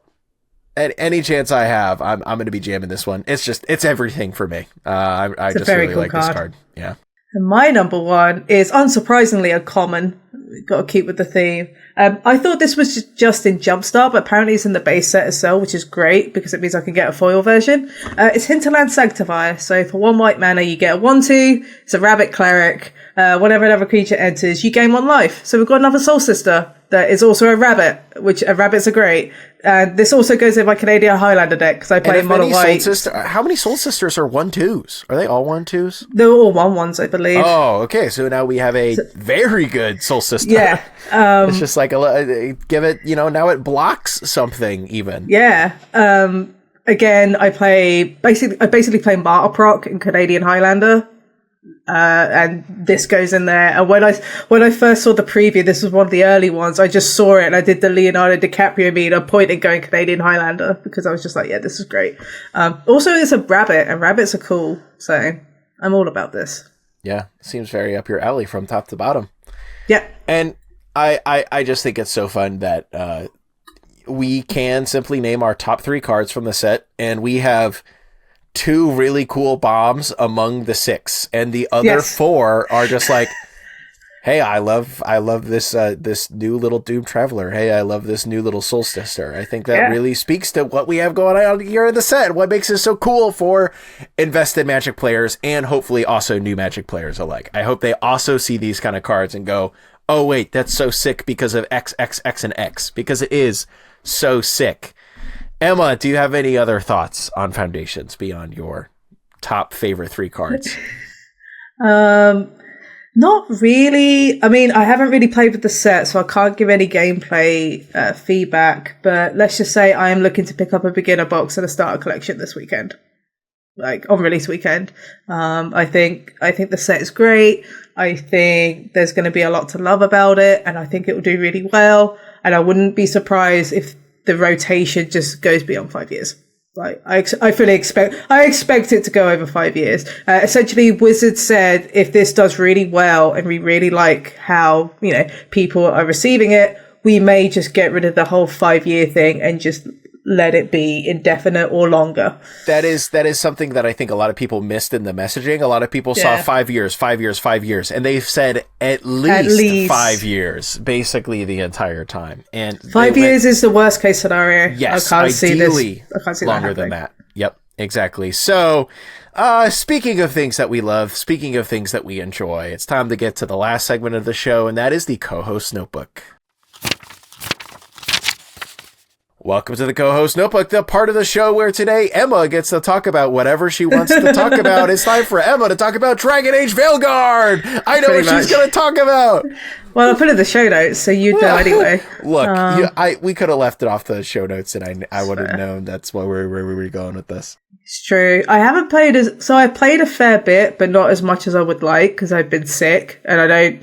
at any chance I have, I'm going to be jamming this one. It's everything for me. I just really like this card. Yeah. And my number one is unsurprisingly a common. Got to keep with the theme. I thought this was just in Jumpstart, but apparently it's in the base set as well, which is great because it means I can get a foil version. It's Hinterland Sanctifier. So for 1 white mana, you get a 1/2. It's a rabbit cleric. Whenever another creature enters, you gain 1 life. So we've got another Soul Sister that is also a rabbit, which rabbits are great. This also goes in my Canadian Highlander deck because I play Mono White. How many Soul Sisters are 1/2s? Are they all 1/2s? They're all 1/1s, I believe. Oh, okay. So now we have a very good Soul Sister. Yeah. It's just like give it, you know, now it blocks something even. Yeah. Again, I basically play Martyr Proc in Canadian Highlander. And this goes in there. And when I first saw the preview, this was one of the early ones. I just saw it and I did the Leonardo DiCaprio meme. I pointed going Canadian Highlander because I was just like, yeah, this is great. Also, it's a rabbit and rabbits are cool. So I'm all about this. Yeah. Seems very up your alley from top to bottom. Yeah. And I just think it's so fun that we can simply name our top 3 cards from the set, and we have 2 really cool bombs among the 6, and the other 4 are just like, hey, I love this this new little Doom Traveler. Hey, I love this new little Soul Sister. I think that really speaks to what we have going on here in the set. What makes it so cool for invested Magic players and hopefully also new Magic players alike. I hope they also see these kind of cards and go, oh wait, that's so sick because of X, X, X, and X, because it is so sick. Emma, do you have any other thoughts on Foundations beyond your top favorite 3 cards? Not really. I mean, I haven't really played with the set, so I can't give any gameplay feedback, but let's just say I am looking to pick up a beginner box and a starter collection this weekend. Like, on release weekend. I think the set is great. I think there's going to be a lot to love about it, and I think it will do really well, and I wouldn't be surprised if the rotation just goes beyond 5 years. Like I fully expect it to go over 5 years. Essentially, Wizards said if this does really well and we really like how, you know, people are receiving it, we may just get rid of the whole 5-year thing and just let it be indefinite or longer. That is something that I think a lot of people missed in the messaging. A lot of people saw 5 years, 5 years, 5 years, and they've said at least 5 years, basically the entire time. And 5 years is the worst case scenario. Yes, I can't see longer than that. Yep, exactly. So, speaking of things that we love, speaking of things that we enjoy, it's time to get to the last segment of the show, and that is the co-host notebook. Welcome to the co-host notebook, the part of the show where today Emma gets to talk about whatever she wants to talk about. It's time for Emma to talk about Dragon Age Veilguard. I know what she's going to talk about. Well, I'll put it in the show notes, so you'd know anyway. Look, we could have left it off the show notes, and I would have known that's where we were going with this. It's true. I haven't played I played a fair bit, but not as much as I would like because I've been sick, and I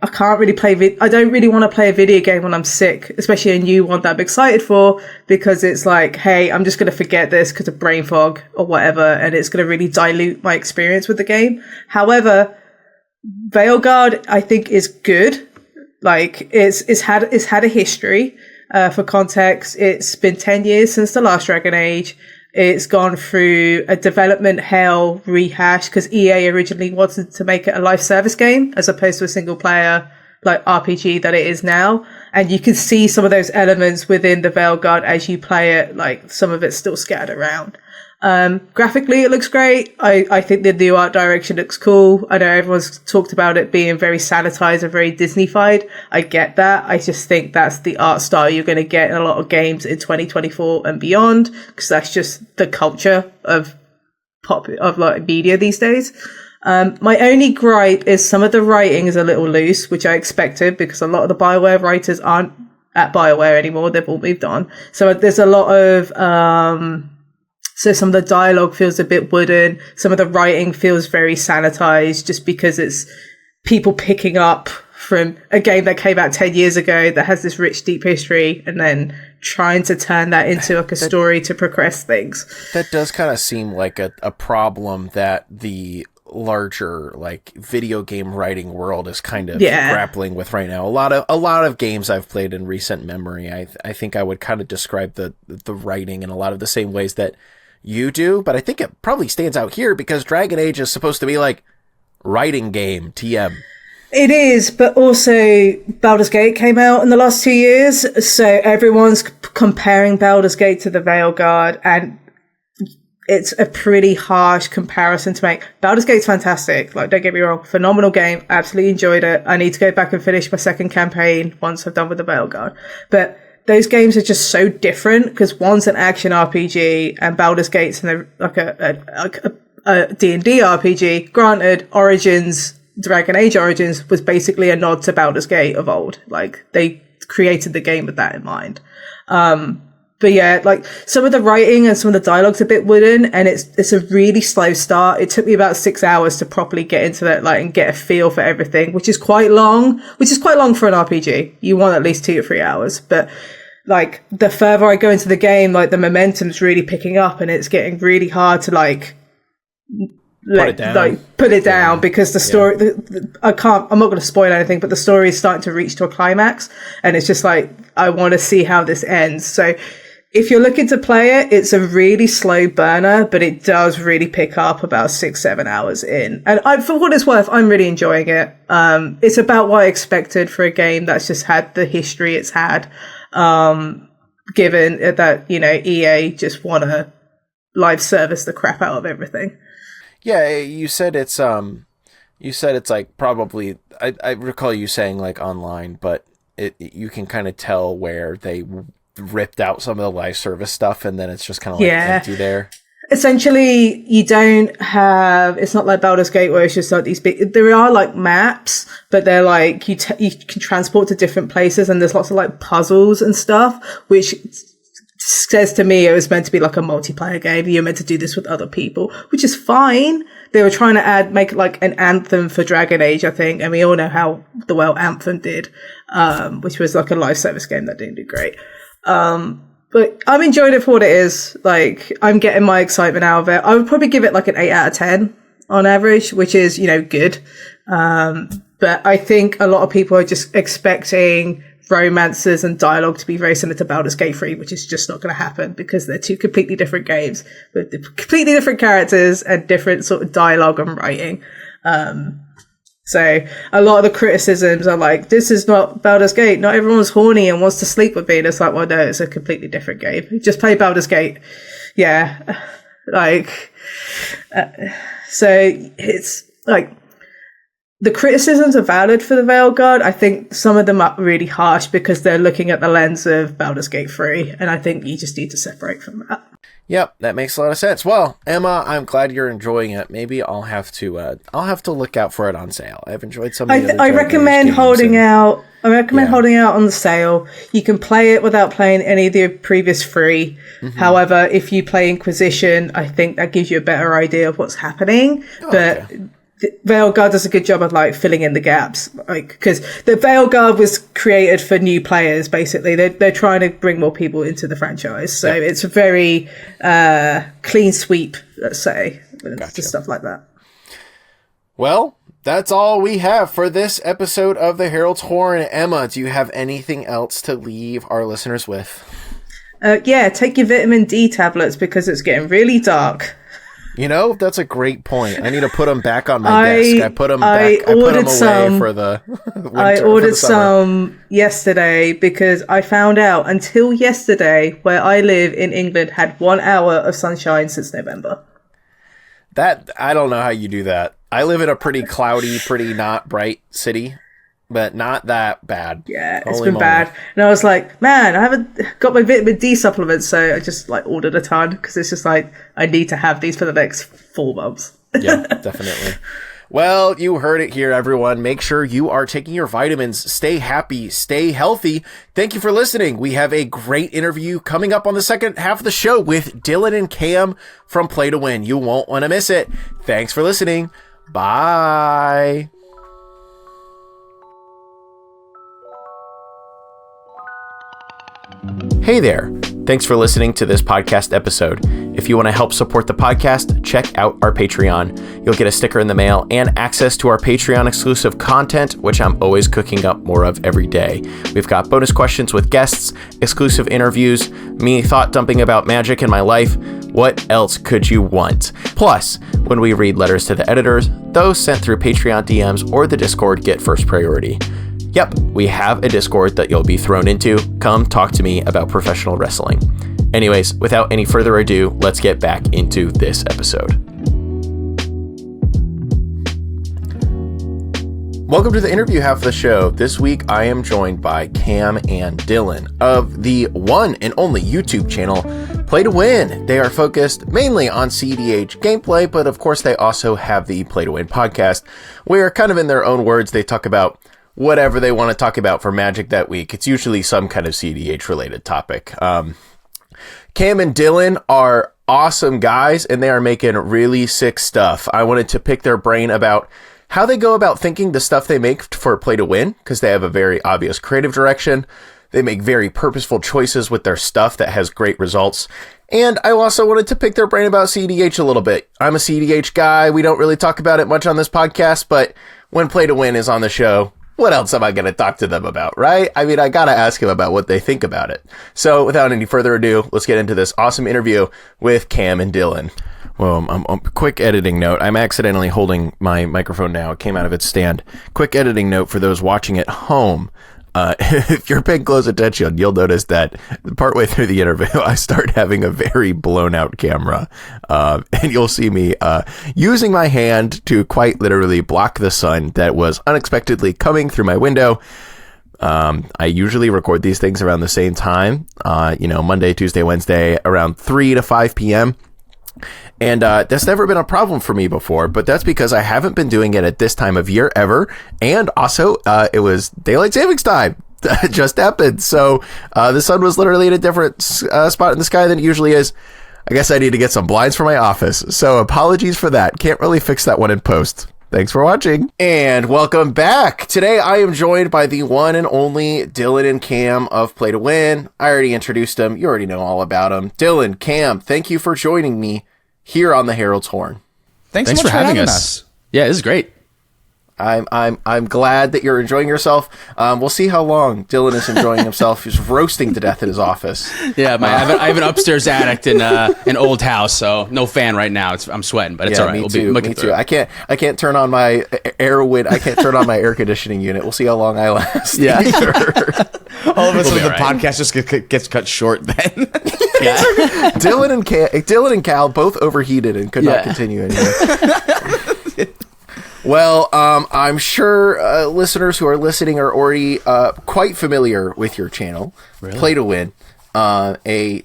can't really I don't really want to play a video game when I'm sick, especially a new one that I'm excited for, because it's like, hey, I'm just going to forget this because of brain fog or whatever, and it's going to really dilute my experience with the game. However, Veilguard, I think, is good. Like, it's had a history. For context, it's been 10 years since the last Dragon Age. It's gone through a development hell rehash because EA originally wanted to make it a live service game as opposed to a single player like RPG that it is now. And you can see some of those elements within the Veilguard as you play it, like some of it's still scattered around. Graphically, it looks great. I think the new art direction looks cool. I know everyone's talked about it being very sanitized and very Disney-fied. I get that. I just think that's the art style you're going to get in a lot of games in 2024 and beyond, because that's just the culture of like media these days. My only gripe is some of the writing is a little loose, which I expected because a lot of the BioWare writers aren't at BioWare anymore. They've all moved on. So there's a lot of, so some of the dialogue feels a bit wooden. Some of the writing feels very sanitized just because it's people picking up from a game that came out 10 years ago that has this rich, deep history and then trying to turn that into like a story to progress things. That does kind of seem like a problem that the larger like video game writing world is kind of grappling with right now. A lot of games I've played in recent memory, I think I would kind of describe the writing in a lot of the same ways that you do, but I think it probably stands out here because Dragon Age is supposed to be like writing game TM. It is, but also Baldur's Gate came out in the last 2 years, so everyone's comparing Baldur's Gate to the Veilguard, and it's a pretty harsh comparison to make. Baldur's Gate's fantastic, like, don't get me wrong, phenomenal game, absolutely enjoyed it. I need to go back and finish my second campaign once I've done with the Veilguard, but those games are just so different because one's an action RPG and Baldur's Gate's like a D&D RPG. Granted, Dragon Age Origins was basically a nod to Baldur's Gate of old. Like, they created the game with that in mind. But yeah, like, some of the writing and some of the dialogue's a bit wooden, and it's a really slow start. It took me about 6 hours to properly get into it, like, and get a feel for everything, which is quite long for an RPG. You want at least 2 to 3 hours, but like, the further I go into the game, like, the momentum's really picking up, and it's getting really hard to put it down because the story, I'm not going to spoil anything, but the story is starting to reach to a climax, and it's just like, I want to see how this ends. So if you're looking to play it, it's a really slow burner, but it does really pick up about 6-7 hours in. And for what it's worth, I'm really enjoying it. It's about what I expected for a game that's just had the history it's had. Given that, you know, EA just want to live service the crap out of everything. Yeah, you said it's like probably, I recall you saying like online, but you can kind of tell where they ripped out some of the live service stuff and then it's just kind of like empty there. Essentially, you don't have, it's not like Baldur's Gate where it's just like these big, there are like maps, but they're like, you can transport to different places and there's lots of like puzzles and stuff, which says to me it was meant to be like a multiplayer game. You're meant to do this with other people, which is fine. They were trying to make like an anthem for Dragon Age, I think, and we all know how well Anthem did, which was like a live service game that didn't do great. But I'm enjoying it for what it is. Like, I'm getting my excitement out of it. I would probably give it like an 8 out of 10 on average, which is, you know, good. But I think a lot of people are just expecting romances and dialogue to be very similar to Baldur's Gate 3, which is just not going to happen because they're two completely different games with completely different characters and different sort of dialogue and writing. So a lot of the criticisms are like, this is not Baldur's Gate. Not everyone's horny and wants to sleep with me. And it's like, well, no, it's a completely different game. Just play Baldur's Gate. Yeah. Like, so it's like, the criticisms are valid for the Veilguard. I think some of them are really harsh because they're looking at the lens of Baldur's Gate 3. And I think you just need to separate from that. Yep, that makes a lot of sense. Well, Emma, I'm glad you're enjoying it. Maybe I'll have to look out for it on sale. I've enjoyed some of the other I recommend holding out. I recommend holding out on the sale. You can play it without playing any of the previous 3. Mm-hmm. However, if you play Inquisition, I think that gives you a better idea of what's happening. But Veilguard does a good job of like filling in the gaps, like, because the Veilguard was created for new players. Basically, they're trying to bring more people into the franchise, so it's a very clean sweep, let's say, to stuff like that. Well, that's all we have for this episode of the Herald's Horn. Emma, do you have anything else to leave our listeners with? Take your vitamin D tablets because it's getting really dark. You know, that's a great point. I need to put them back on my desk. I put them back. I put them away for the winter. I ordered some yesterday because I found out until yesterday where I live in England had 1 hour of sunshine since November. That, I don't know how you do that. I live in a pretty cloudy, pretty not bright city, but not that bad. Yeah, it's been bad. And I was like, man, I haven't got my vitamin D supplements, so I just like ordered a ton because it's just like, I need to have these for the next 4 months. Yeah, definitely. Well, you heard it here, everyone. Make sure you are taking your vitamins. Stay happy, stay healthy. Thank you for listening. We have a great interview coming up on the second half of the show with Dylan and Cam from Play to Win. You won't want to miss it. Thanks for listening. Bye. Hey there. Thanks for listening to this podcast episode. If you want to help support the podcast, check out our Patreon. You'll get a sticker in the mail and access to our Patreon exclusive content, which I'm always cooking up more of every day. We've got bonus questions with guests, exclusive interviews, me thought dumping about magic in my life. What else could you want? Plus, when we read letters to the editors, those sent through Patreon DMs or the Discord get first priority. Yep, we have a Discord that you'll be thrown into. Come talk to me about professional wrestling. Anyways, without any further ado, let's get back into this episode. Welcome to the interview half of the show. This week, I am joined by Cam and Dylan of the one and only YouTube channel, Play to Win. They are focused mainly on cEDH gameplay, but of course, they also have the Play to Win podcast, where kind of in their own words, they talk about whatever they want to talk about for Magic that week. It's usually some kind of cEDH related topic. Cam and Dylan are awesome guys, and they are making really sick stuff. I wanted to pick their brain about how they go about thinking the stuff they make for Play to Win, because they have a very obvious creative direction. They make very purposeful choices with their stuff that has great results. And I also wanted to pick their brain about cEDH a little bit. I'm a cEDH guy. We don't really talk about it much on this podcast, but when Play to Win is on the show, what else am I going to talk to them about, right? I mean, I got to ask them about what they think about it. So without any further ado, let's get into this awesome interview with Cam and Dylan. Well, quick editing note. I'm accidentally holding my microphone now. It came out of its stand. Quick editing note for those watching at home. If you're paying close attention, you'll notice that partway through the interview, I start having a very blown out camera. And you'll see me using my hand to quite literally block the sun that was unexpectedly coming through my window. I usually record these things around the same time, Monday, Tuesday, Wednesday, around 3 to 5 p.m. And that's never been a problem for me before, but that's because I haven't been doing it at this time of year ever. And also, it was daylight savings time. It just happened. So the sun was literally at a different spot in the sky than it usually is. I guess I need to get some blinds for my office. So apologies for that. Can't really fix that one in post. Thanks for watching. And welcome back. Today I am joined by the one and only Dylan and Cam of Play to Win. I already introduced them. You already know all about them. Dylan, Cam, thank you for joining me here on the Herald's Horn. Thanks so much for having us. Yeah, this is great. I'm glad that you're enjoying yourself. We'll see how long Dylan is enjoying himself. He's roasting to death in his office. Yeah, I have an upstairs attic in an old house, so no fan right now. I'm sweating, but it's all right. Me too. I can't turn on my I can't turn on my air conditioning unit. We'll see how long I last. Yeah. All of a sudden, the podcast just gets cut short. Then, yeah. Dylan and Cal both overheated and could not continue anymore. Well, I'm sure listeners who are listening are already quite familiar with your channel, really? Play to Win, a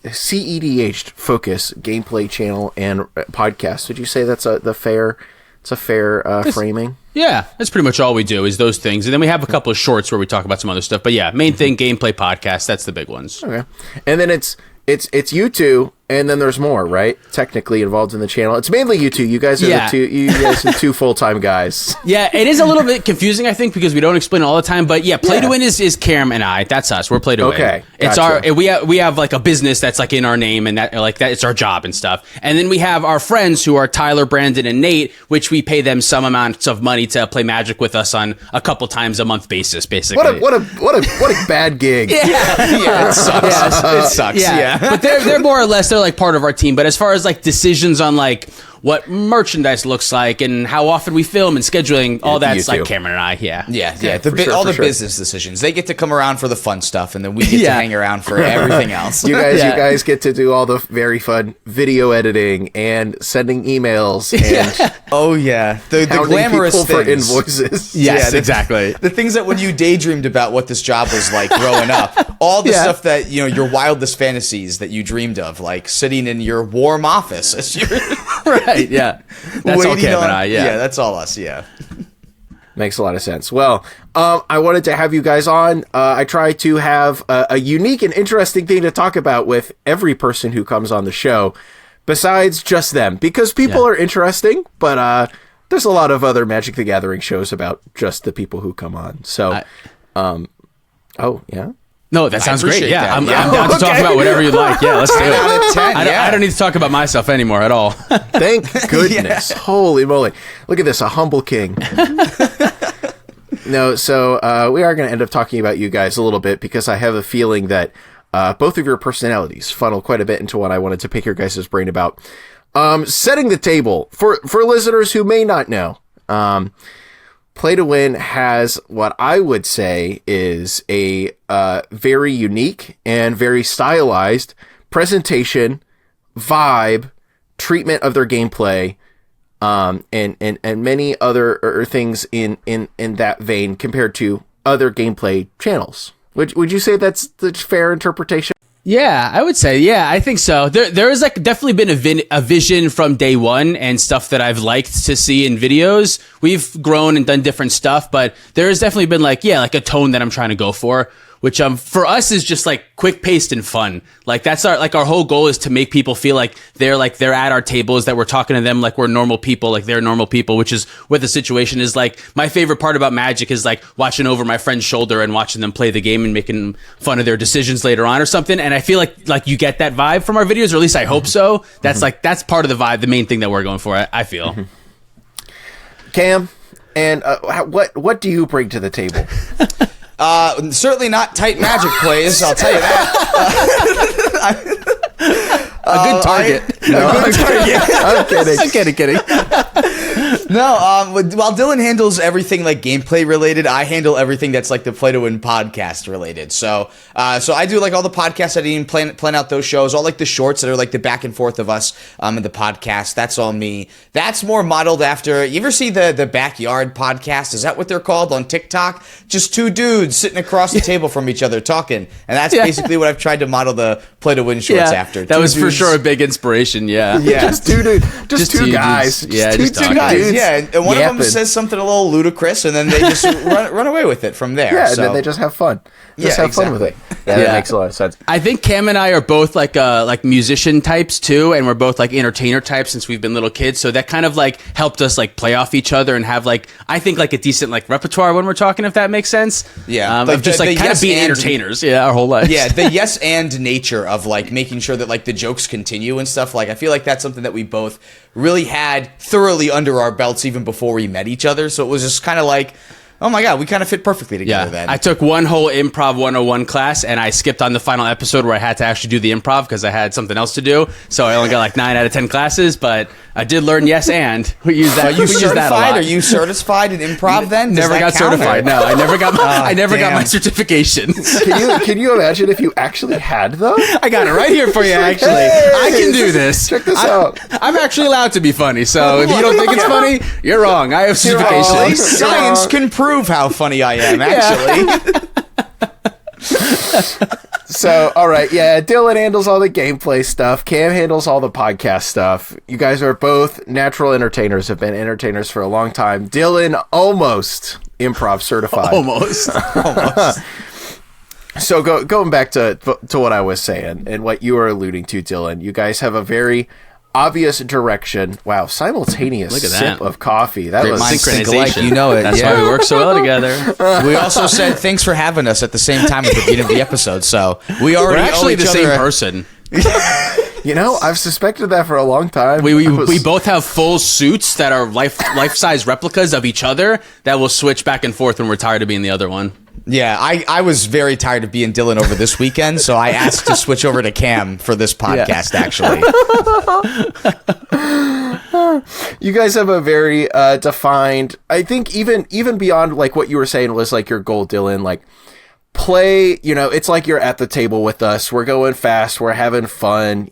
cEDH-focused gameplay channel and podcast. Would you say that's a fair framing? Yeah, that's pretty much all we do is those things. And then we have a couple of shorts where we talk about some other stuff. But yeah, main thing, gameplay podcast, that's the big ones. Okay. And then it's you two, and then there's more, right? Technically involved in the channel. It's mainly you two. You guys are the two full-time guys. Yeah, it is a little bit confusing, I think, because we don't explain it all the time. But yeah, Play to Win is Cam and I. That's us. We're Play to Win. Okay, it's gotcha. We have like a business that's like in our name, and that it's our job and stuff. And then we have our friends who are Tyler, Brandon, and Nate, which we pay them some amounts of money to play Magic with us on a couple times a month basis, basically. What a bad gig. Yeah, it sucks. It sucks. Yeah. But they're more or less, they're like part of our team. But as far as like decisions on like what merchandise looks like and how often we film and scheduling. All that's like too. Cameron and I. Yeah. Yeah. For All the sure. business decisions. They get to come around for the fun stuff, and then we get to hang around for everything else. You guys get to do all the very fun video editing and sending emails and Oh yeah, the hounding glamorous people for things. invoices. Yes, exactly. The things that when you daydreamed about what this job was like growing up, all the stuff that your wildest fantasies that you dreamed of, like sitting in your warm office as you're Right. Yeah. That's all waiting Cam and on- I. Yeah. that's all us. Yeah. Makes a lot of sense. Well, I wanted to have you guys on. I try to have a unique and interesting thing to talk about with every person who comes on the show, besides just them, because people are interesting, but there's a lot of other Magic the Gathering shows about just the people who come on. So, oh, yeah? No, that sounds great. appreciate Yeah, that. I'm Yeah. down to talk about whatever you'd like. Yeah, let's do 10 out it. of 10. I don't need to talk about myself anymore at all. Thank goodness. Holy moly. Look at this, a humble king. No, so we are going to end up talking about you guys a little bit because I have a feeling that both of your personalities funnel quite a bit into what I wanted to pick your guys' brain about. Setting the table, for listeners who may not know, Play to Win has what I would say is a very unique and very stylized presentation, vibe, treatment of their gameplay, and many other things in that vein compared to other gameplay channels. Would you say that's the fair interpretation? Yeah, I would say, yeah, I think so. There is like definitely been a vision from day one and stuff that I've liked to see in videos. We've grown and done different stuff, but there has definitely been like a tone that I'm trying to go for, which for us is just like quick paced and fun. Like that's our whole goal is to make people feel like they're at our tables, that we're talking to them like we're normal people, like they're normal people, which is what the situation is. Like my favorite part about Magic is like watching over my friend's shoulder and watching them play the game and making fun of their decisions later on or something. And I feel like you get that vibe from our videos, or at least I hope so. That's that's part of the vibe, the main thing that we're going for, I feel. Cam, and what do you bring to the table? Certainly not tight Magic plays. I'll tell you that. A good target. I'm kidding. No, while Dylan handles everything like gameplay related, I handle everything that's like the Play to Win podcast related. So I do like all the podcast editing, plan out those shows, all like the shorts that are like the back and forth of us in the podcast. That's all me. That's more modeled after. You ever see the Backyard podcast? Is that what they're called on TikTok? Just two dudes sitting across the table from each other talking, and that's basically what I've tried to model the Play to Win shorts after. That was for sure a big inspiration. Yeah. Just two dudes. Just two guys. Dudes. Yeah, just just two guys. dudes. Yeah, and one of them yapping. says something a little ludicrous, and then they just run away with it from there. Yeah, so. and then they just have fun. Just Yeah, have fun with it. exactly. Yeah, that Yeah. makes a lot of sense. I think Cam and I are both like musician types too, and we're both like entertainer types since we've been little kids. So that kind of like helped us like play off each other and have like I think like a decent like repertoire when we're talking, if that makes sense. Yeah. of Like just the like kind yes of being and- entertainers. Yeah, our whole life. Yeah, the yes and nature of like making sure that like the jokes continue and stuff. Like I feel like that's something that we both really had thoroughly under our belts even before we met each other. So it was just kind of like, oh my God, we kind of fit perfectly together then. I took one whole improv 101 class and I skipped on the final episode where I had to actually do the improv because I had something else to do. So I only got like 9 out of 10 classes, but I did learn yes and. We use that. Are you we use that a certified? lot. Are you certified in improv then? Does Never that got count, or- certified. No, I never got. I never got damn. my certification. Can you imagine if you actually had those? I got it right here for you. Actually, Hey, I can do this. Check this out. I'm actually allowed to be funny. So if you don't think it's funny, you're wrong. I have You're wrong. At certification. least science can prove how funny I am, actually. So, all right, yeah, Dylan handles all the gameplay stuff. Cam handles all the podcast stuff. You guys are both natural entertainers, have been entertainers for a long time. Dylan almost improv certified. Almost. So going back to what I was saying and what you were alluding to, Dylan, you guys have a very obvious direction. Wow, simultaneous Look at sip that. of coffee. That Great was minds think synchronization. alike, You know it, That's yeah. why we work so well together. We also said thanks for having us at the same time at the beginning of the episode. So we already We're actually owe each the same other person. You know, I've suspected that for a long time. We both have full suits that are life-size replicas of each other that will switch back and forth when we're tired of being the other one. Yeah, I was very tired of being Dylan over this weekend, so I asked to switch over to Cam for this podcast, actually. You guys have a very defined, I think even beyond like what you were saying was like your goal, Dylan, like play, it's like you're at the table with us. We're going fast. We're having fun.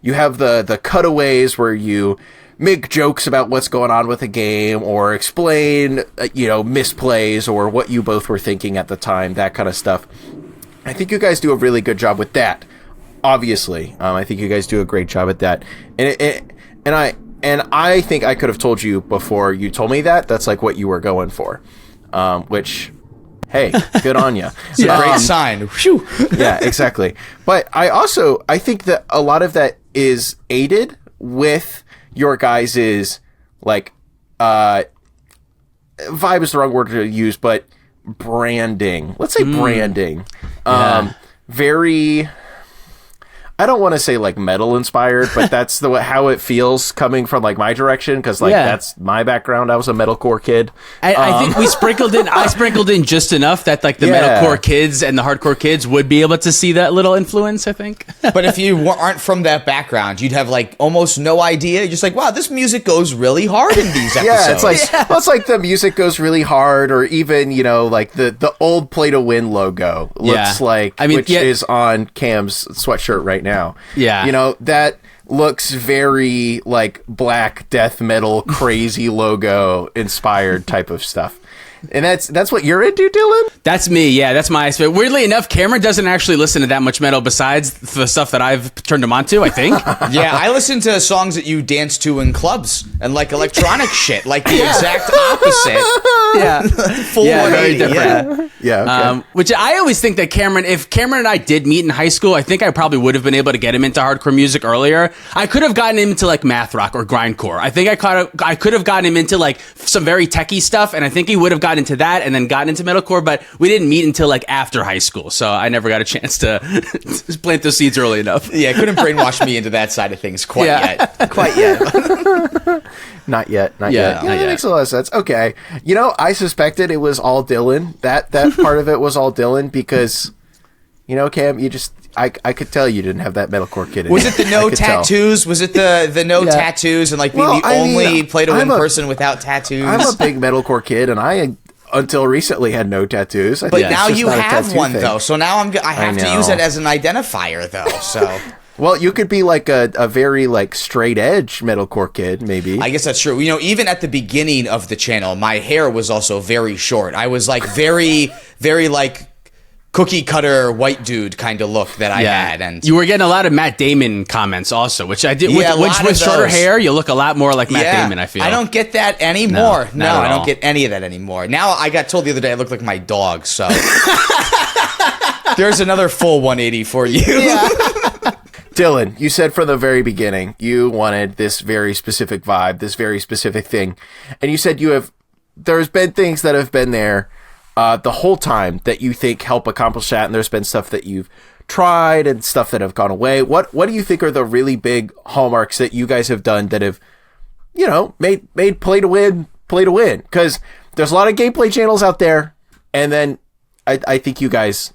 You have the cutaways where you make jokes about what's going on with the game or explain, misplays or what you both were thinking at the time, that kind of stuff. I think you guys do a really good job with that. Obviously, I think you guys do a great job at that. And I think I could have told you before you told me that. That's like what you were going for, which, hey, good on you. It's a great sign. Whew. Yeah, exactly. But I think that a lot of that is aided with your guys's like vibe is the wrong word to use, but branding. Let's say branding. Very, I don't want to say like metal inspired, but that's how it feels coming from like my direction, because like that's my background. I was a metalcore kid. I think I sprinkled in just enough that like the metalcore kids and the hardcore kids would be able to see that little influence, I think. But if you aren't from that background, you'd have like almost no idea. You're just like, wow, this music goes really hard in these episodes. Yeah, it's like the music goes really hard, or even like the old Play to Win logo looks like, which is on Cam's sweatshirt right now. Yeah. That looks very like black death metal crazy logo inspired type of stuff. And that's what you're into, Dylan? That's me, yeah. That's my aspect. Weirdly enough, Cameron doesn't actually listen to that much metal besides the stuff that I've turned him on to, I think. Yeah, I listen to songs that you dance to in clubs and like electronic shit, like the exact opposite. Yeah. Full 180. Very different. Yeah. Okay. Which I always think that if Cameron and I did meet in high school, I think I probably would have been able to get him into hardcore music earlier. I could have gotten him into like math rock or grindcore. I think I could have gotten him into like some very techie stuff, and I think he would have gotten into that and then gotten into metalcore, but we didn't meet until like after high school, so I never got a chance to plant those seeds early enough. Yeah, couldn't brainwash me into that side of things quite yet. Not yet. Yeah, That makes a lot of sense. Okay. I suspected it was all Dylan. That part of it was all Dylan because, Cam, I could tell you didn't have that metalcore kid in Was you. it the no tattoos? Tell. Was it the no tattoos and like being the only Play-to-Win person without tattoos? I'm a big metalcore kid, and I until recently had no tattoos. But now you have one though, so now I have to use it as an identifier though. So. Well, you could be like a very like straight edge metalcore kid, maybe. I guess that's true. Even at the beginning of the channel, my hair was also very short. I was like very, very like cookie cutter white dude kind of look that I had. And you were getting a lot of Matt Damon comments also, which I did. With shorter hair, you look a lot more like Matt Damon, I feel. I don't get that anymore. No, I don't get any of that anymore. Now I got told the other day I look like my dog, so there's another full 180 for you. Yeah. Dylan, you said from the very beginning you wanted this very specific vibe, this very specific thing. And you said there's been things that have been there the whole time that you think help accomplish that, and there's been stuff that you've tried and stuff that have gone away. What do you think are the really big hallmarks that you guys have done that have, made Play to Win? Because there's a lot of gameplay channels out there, and then I think you guys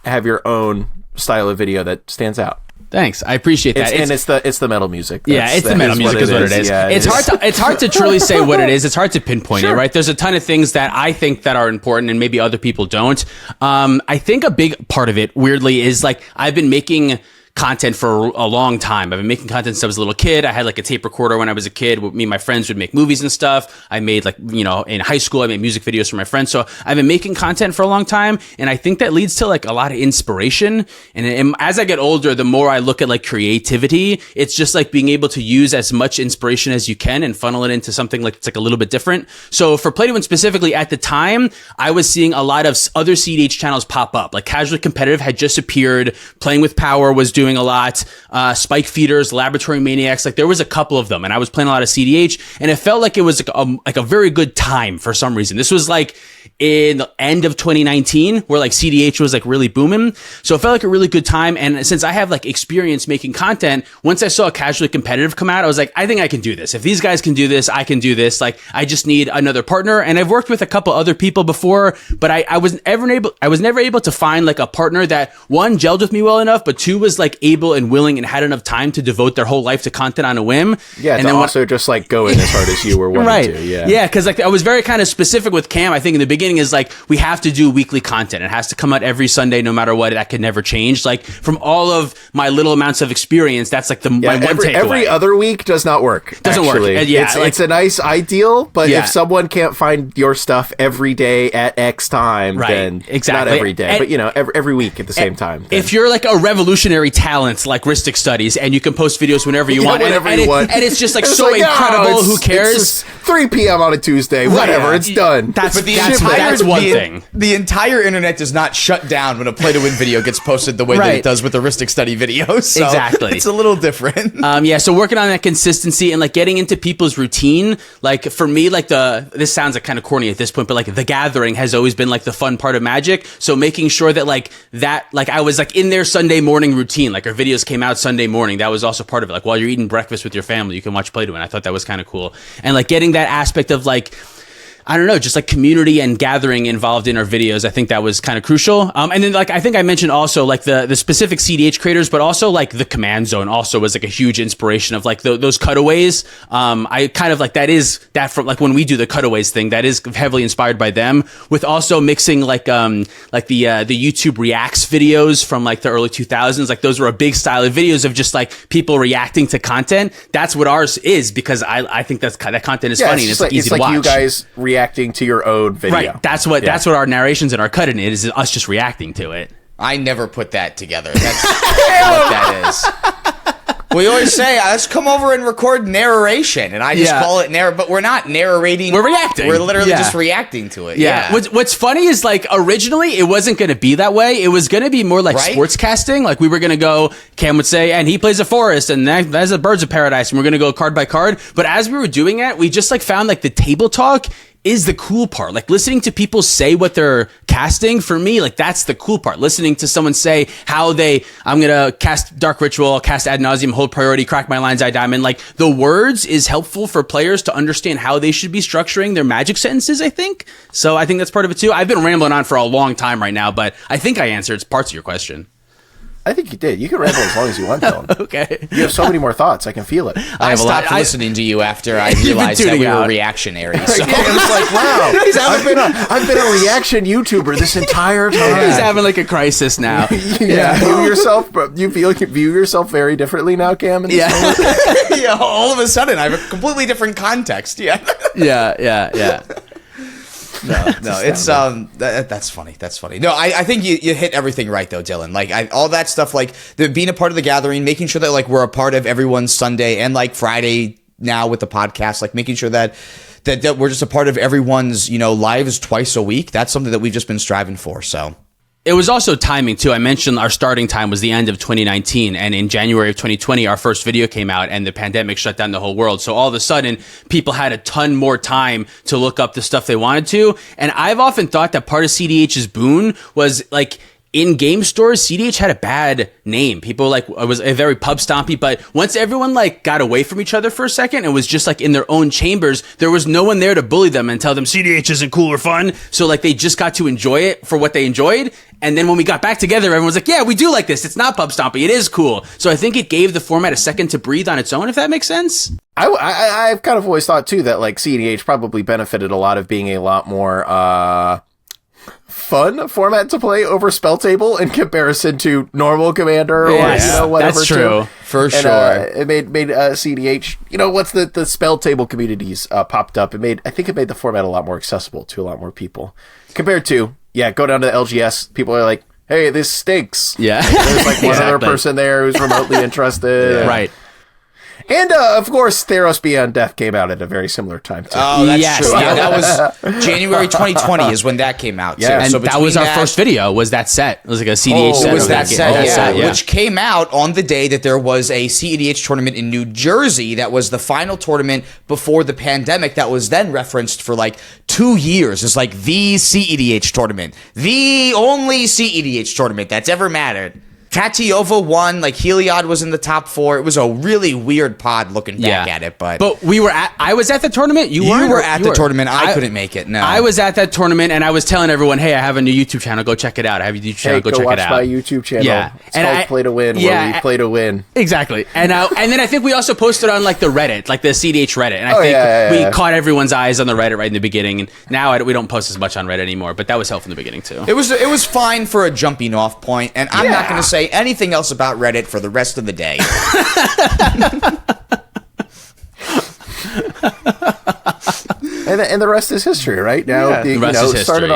have your own style of video that stands out. Thanks, I appreciate that. It's the metal music. It's the metal music is what it is. Yeah, it's hard to truly say what it is. It's hard to pinpoint it, right? There's a ton of things that I think that are important and maybe other people don't. I think a big part of it, weirdly, is like I've been making content for a long time. I've been making content since I was a little kid. I had like a tape recorder when I was a kid. Me and my friends would make movies and stuff. I made in high school, I made music videos for my friends. So I've been making content for a long time. And I think that leads to like a lot of inspiration. And as I get older, the more I look at like creativity, it's just like being able to use as much inspiration as you can and funnel it into something like it's like a little bit different. So for Play to Win specifically at the time, I was seeing a lot of other cEDH channels pop up. Like Casually Competitive had just appeared. Playing with Power was doing a lot. Spike Feeders, Laboratory Maniacs, like there was a couple of them, and I was playing a lot of cEDH, and it felt like it was like a very good time for some reason. This was like in the end of 2019 where like cEDH was like really booming. So it felt like a really good time. And since I have like experience making content, once I saw Casually Competitive come out, I was like, I think I can do this. If these guys can do this, I can do this. Like I just need another partner. And I've worked with a couple other people before, but I was never able to find like a partner that one gelled with me well enough, but two was like like able and willing and had enough time to devote their whole life to content on a whim. Yeah, and to then also just like go in as hard as you were wanting to. Yeah, because like I was very kind of specific with Cam. I think in the beginning is like we have to do weekly content. It has to come out every Sunday, no matter what. That could never change. Like from all of my little amounts of experience, that's like my one takeaway. Every other week does not work. Doesn't work. It's a nice ideal, but if someone can't find your stuff every day at X time, then not every day, but every week at the same time. Then. If you're like a revolutionary talent like Ristic Studies, and you can post videos whenever you want, and it's just like so incredible. Who cares? It's 3 p.m. on a Tuesday. Whatever. It's done. That's one thing. The entire internet does not shut down when a play to win video gets posted the way that it does with the Ristic Study videos. So exactly. It's a little different. So working on that consistency and like getting into people's routine. Like for me, like this sounds like kind of corny at this point, but like the gathering has always been like the fun part of Magic. So making sure that like I was like in their Sunday morning routine, like our videos came out Sunday morning. That was also part of it. Like while you're eating breakfast with your family, you can watch Play to Win. I thought that was kind of cool. And like getting that aspect of like, I don't know, just like community and gathering involved in our videos. I think that was kind of crucial. And then like, I think I mentioned also like the specific cEDH creators, but also like the Command Zone also was like a huge inspiration of like those cutaways. I kind of like that from like when we do the cutaways thing, that is heavily inspired by them, with also mixing like the YouTube reacts videos from like the early 2000s. Like those were a big style of videos of just like people reacting to content. That's what ours is, because I think that content is funny and it's like easy to watch. You guys reacting to your own video. Right. That's what our narrations and our cut in it is us just reacting to it. I never put that together. That's what that is. We always say, let's come over and record narration, and I just call it but we're not narrating. We're reacting. We're literally just reacting to it. Yeah. What's funny is like originally it wasn't going to be that way. It was going to be more like sportscasting. Like we were going to go, Cam would say, and he plays a forest, and that's a Birds of Paradise, and we're going to go card by card. But as we were doing it, we just like found like the table talk is the cool part. Like listening to people say what they're casting, for me, like that's the cool part. Listening to someone say how I'm gonna cast Dark Ritual, cast Ad Nauseam, hold priority, crack my Lion's Eye Diamond. Like the words is helpful for players to understand how they should be structuring their Magic sentences, I think. So I think that's part of it too. I've been rambling on for a long time right now, but I think I answered parts of your question. I think you did. You can ramble as long as you want, Dylan. Okay. You have so many more thoughts. I can feel it. I stopped listening to you after I realized that we were reactionary. So. I was like, wow, I've been a reaction YouTuber this entire time. He's having like a crisis now. You view yourself very differently now, Cam? In this moment? Yeah, all of a sudden, I have a completely different context. Yeah. Yeah. No, it's that's funny. That's funny. No, I think you hit everything right though, Dylan. Like all that stuff, like being a part of the gathering, making sure that like we're a part of everyone's Sunday and like Friday now with the podcast, like making sure that we're just a part of everyone's lives twice a week. That's something that we've just been striving for. So. It was also timing too. I mentioned our starting time was the end of 2019, and in January of 2020, our first video came out, and the pandemic shut down the whole world. So all of a sudden, people had a ton more time to look up the stuff they wanted to. And I've often thought that part of cEDH's boon was like, in game stores, cEDH had a bad name. People like, it was a very pub stompy, but once everyone like got away from each other for a second and was just like in their own chambers, there was no one there to bully them and tell them cEDH isn't cool or fun. So like they just got to enjoy it for what they enjoyed. And then when we got back together, everyone was like, yeah, we do like this. It's not pub stompy. It is cool. So I think it gave the format a second to breathe on its own, if that makes sense. I've kind of always thought too that like cEDH probably benefited a lot of being a lot more, fun format to play over Spell Table in comparison to normal Commander or whatever. That's true. For sure. It made cEDH, once the Spell Table communities popped up, I think it made the format a lot more accessible to a lot more people compared to go down to the LGS. People are like, hey, this stinks. Yeah. There's like one other person there who's remotely interested. Right. And, of course, Theros Beyond Death came out at a very similar time, too. Oh, that's true. Yeah, that was January 2020 is when that came out. Yeah. And so that was our first video, was that set. It was like a cEDH set. It was that set, which came out on the day that there was a cEDH tournament in New Jersey that was the final tournament before the pandemic that was then referenced for like 2 years as like the cEDH tournament. The only cEDH tournament that's ever mattered. Tatiova won. Like Heliod was in the top 4. It was a really weird pod looking back at it, but I was at the tournament. You were at the tournament. I couldn't make it. No, I was at that tournament, and I was telling everyone, "Hey, I have a new YouTube channel. Go check it out. I have a YouTube channel. Go check it out." Watch my YouTube channel. Yeah, it's called Play to Win. Where we play to win. Exactly. And then I think we also posted on like the Reddit, like the cEDH Reddit, and I think we caught everyone's eyes on the Reddit right in the beginning. And now we don't post as much on Reddit anymore, but that was helpful in the beginning too. It was fine for a jumping off point, and I'm not going to say anything else about Reddit for the rest of the day. And the rest is history, right? Now, the rest is history.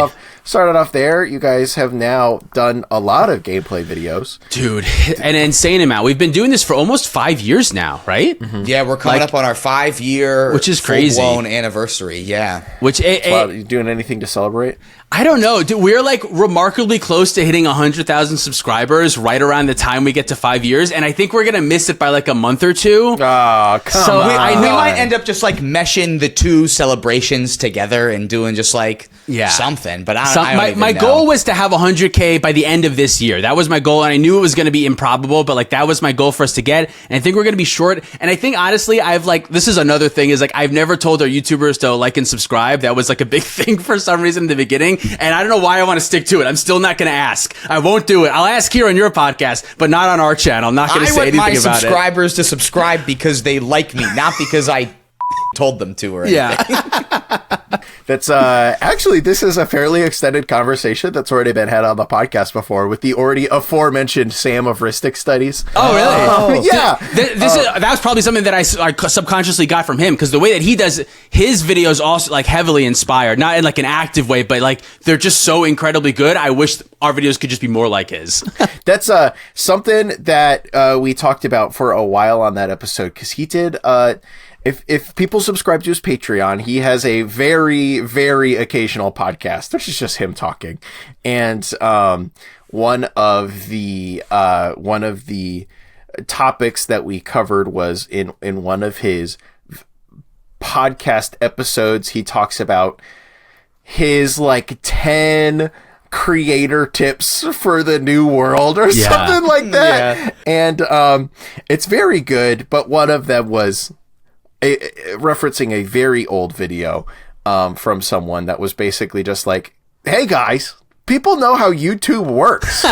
Started off there. You guys have now done a lot of gameplay videos. Dude, an insane amount. We've been doing this for almost 5 years now, right? Mm-hmm. Yeah, we're coming up on our 5-year, which is crazy, full-blown anniversary. Yeah. You doing anything to celebrate? I don't know. Dude, we're like remarkably close to hitting 100,000 subscribers right around the time we get to 5 years, and I think we're gonna miss it by like a month or two. Oh, come on. We might end up just like meshing the two celebrations together and doing just like something. But I don't even my know. goal was to have 100K by the end of this year. That was my goal, and I knew it was going to be improbable, but like that was my goal for us to get. And I think we're going to be short. And I think honestly, this is another thing is like I've never told our YouTubers to like and subscribe. That was like a big thing for some reason in the beginning, and I don't know why I want to stick to it. I'm still not going to ask. I won't do it. I'll ask here on your podcast, but not on our channel. I'm not going to say anything about it. I want my subscribers to subscribe because they like me, not because I told them to or anything. Yeah. That's actually, this is a fairly extended conversation that's already been had on the podcast before with the already aforementioned Sam of Ristic Studies. Oh, really? Yeah. That was probably something that I subconsciously got from him, because the way that he does his videos also like heavily inspired, not in like an active way, but like they're just so incredibly good. I wish our videos could just be more like his. That's something that we talked about for a while on that episode, because he did If people subscribe to his Patreon, he has a very, very occasional podcast, which is just him talking. And one of the topics that we covered was in one of his podcast episodes. He talks about his like 10 creator tips for the new world or something like that. Yeah. And it's very good, but one of them was referencing a very old video from someone that was basically just like, hey guys, people know how YouTube works.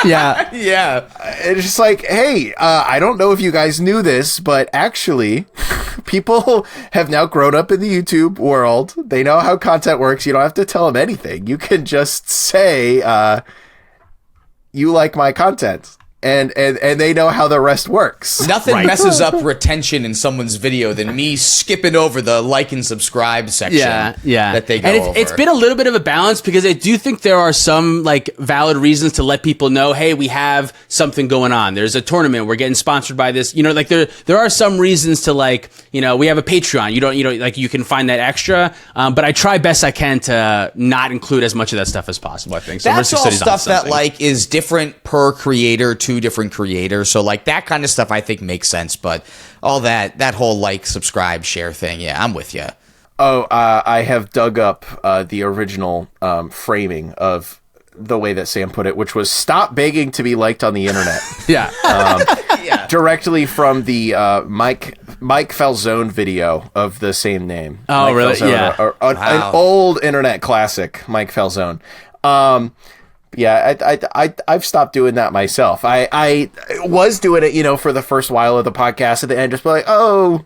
Yeah. It's just like, hey, I don't know if you guys knew this, but actually people have now grown up in the YouTube world. They know how content works. You don't have to tell them anything. You can just say, you like my content. And they know how the rest works. Nothing messes up retention in someone's video than me skipping over the like and subscribe section. That they go over. It's been a little bit of a balance, because I do think there are some like valid reasons to let people know, hey, we have something going on. There's a tournament. We're getting sponsored by this. You know, like there are some reasons to like, you know, we have a Patreon. You don't like you can find that extra. But I try best I can to not include as much of that stuff as possible. I think so. That's all stuff that like is different per creator to different creators, so like that kind of stuff I think makes sense, but all that whole like subscribe share thing, I'm with you. I have dug up the original framing of the way that Sam put it, which was stop begging to be liked on the internet. Directly from the Mike Falzone video of the same name. Oh, Mike really? Falzone, Yeah. An old internet classic, Mike Falzone. I've stopped doing that myself. I was doing it, you know, for the first while of the podcast, at the end, just be like, oh,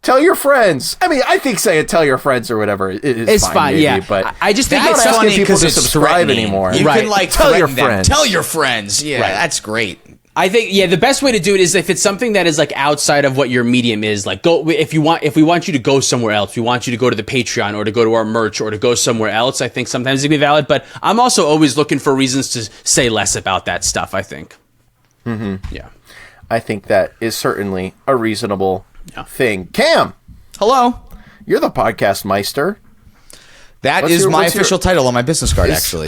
tell your friends. I mean, I think saying tell your friends or whatever is fine, maybe, yeah. but I just think it's funny people to subscribe anymore. You can like tell your friends. Tell your friends. Yeah, that's great. I think the best way to do it is if it's something that is like outside of what your medium is. Like if we want you to go somewhere else, we want you to go to the Patreon or to go to our merch or to go somewhere else. I think sometimes it can be valid, but I'm also always looking for reasons to say less about that stuff, I think. Mm-hmm. Yeah. I think that is certainly a reasonable thing. Cam! Hello. You're the podcast meister. That is my official title on my business card, actually.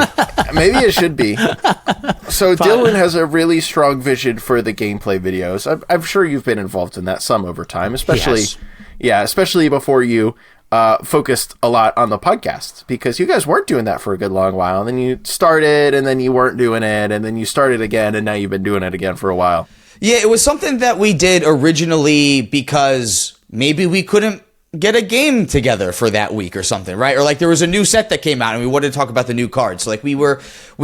Maybe it should be. So Dylan has a really strong vision for the gameplay videos. I'm sure you've been involved in that some over time, especially before you focused a lot on the podcast, because you guys weren't doing that for a good long while. And then you started, and then you weren't doing it, and then you started again, and now you've been doing it again for a while. Yeah, it was something that we did originally because maybe we couldn't get a game together for that week or something, right? Or like there was a new set that came out and we wanted to talk about the new cards. So like we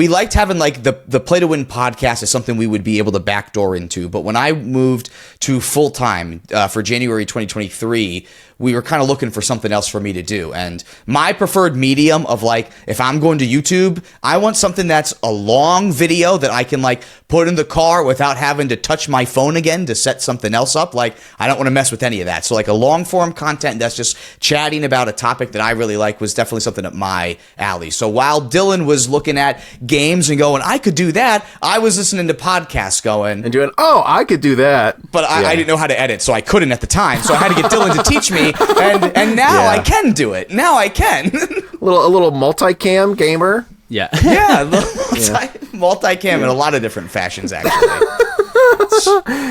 liked having like the Play to Win podcast is something we would be able to backdoor into. But when I moved to full time for January 2023, we were kind of looking for something else for me to do. And my preferred medium of like, if I'm going to YouTube, I want something that's a long video that I can like put in the car without having to touch my phone again to set something else up. Like, I don't want to mess with any of that. So like a long form content that's just chatting about a topic that I really like was definitely something up my alley. So while Dylan was looking at games and going, I could do that, I was listening to podcasts going. And doing, oh, I could do that. But I didn't know how to edit, so I couldn't at the time. So I had to get Dylan to teach me. And now I can do it. Now I can. a little multicam gamer. Yeah. Yeah, multicam in a lot of different fashions, actually.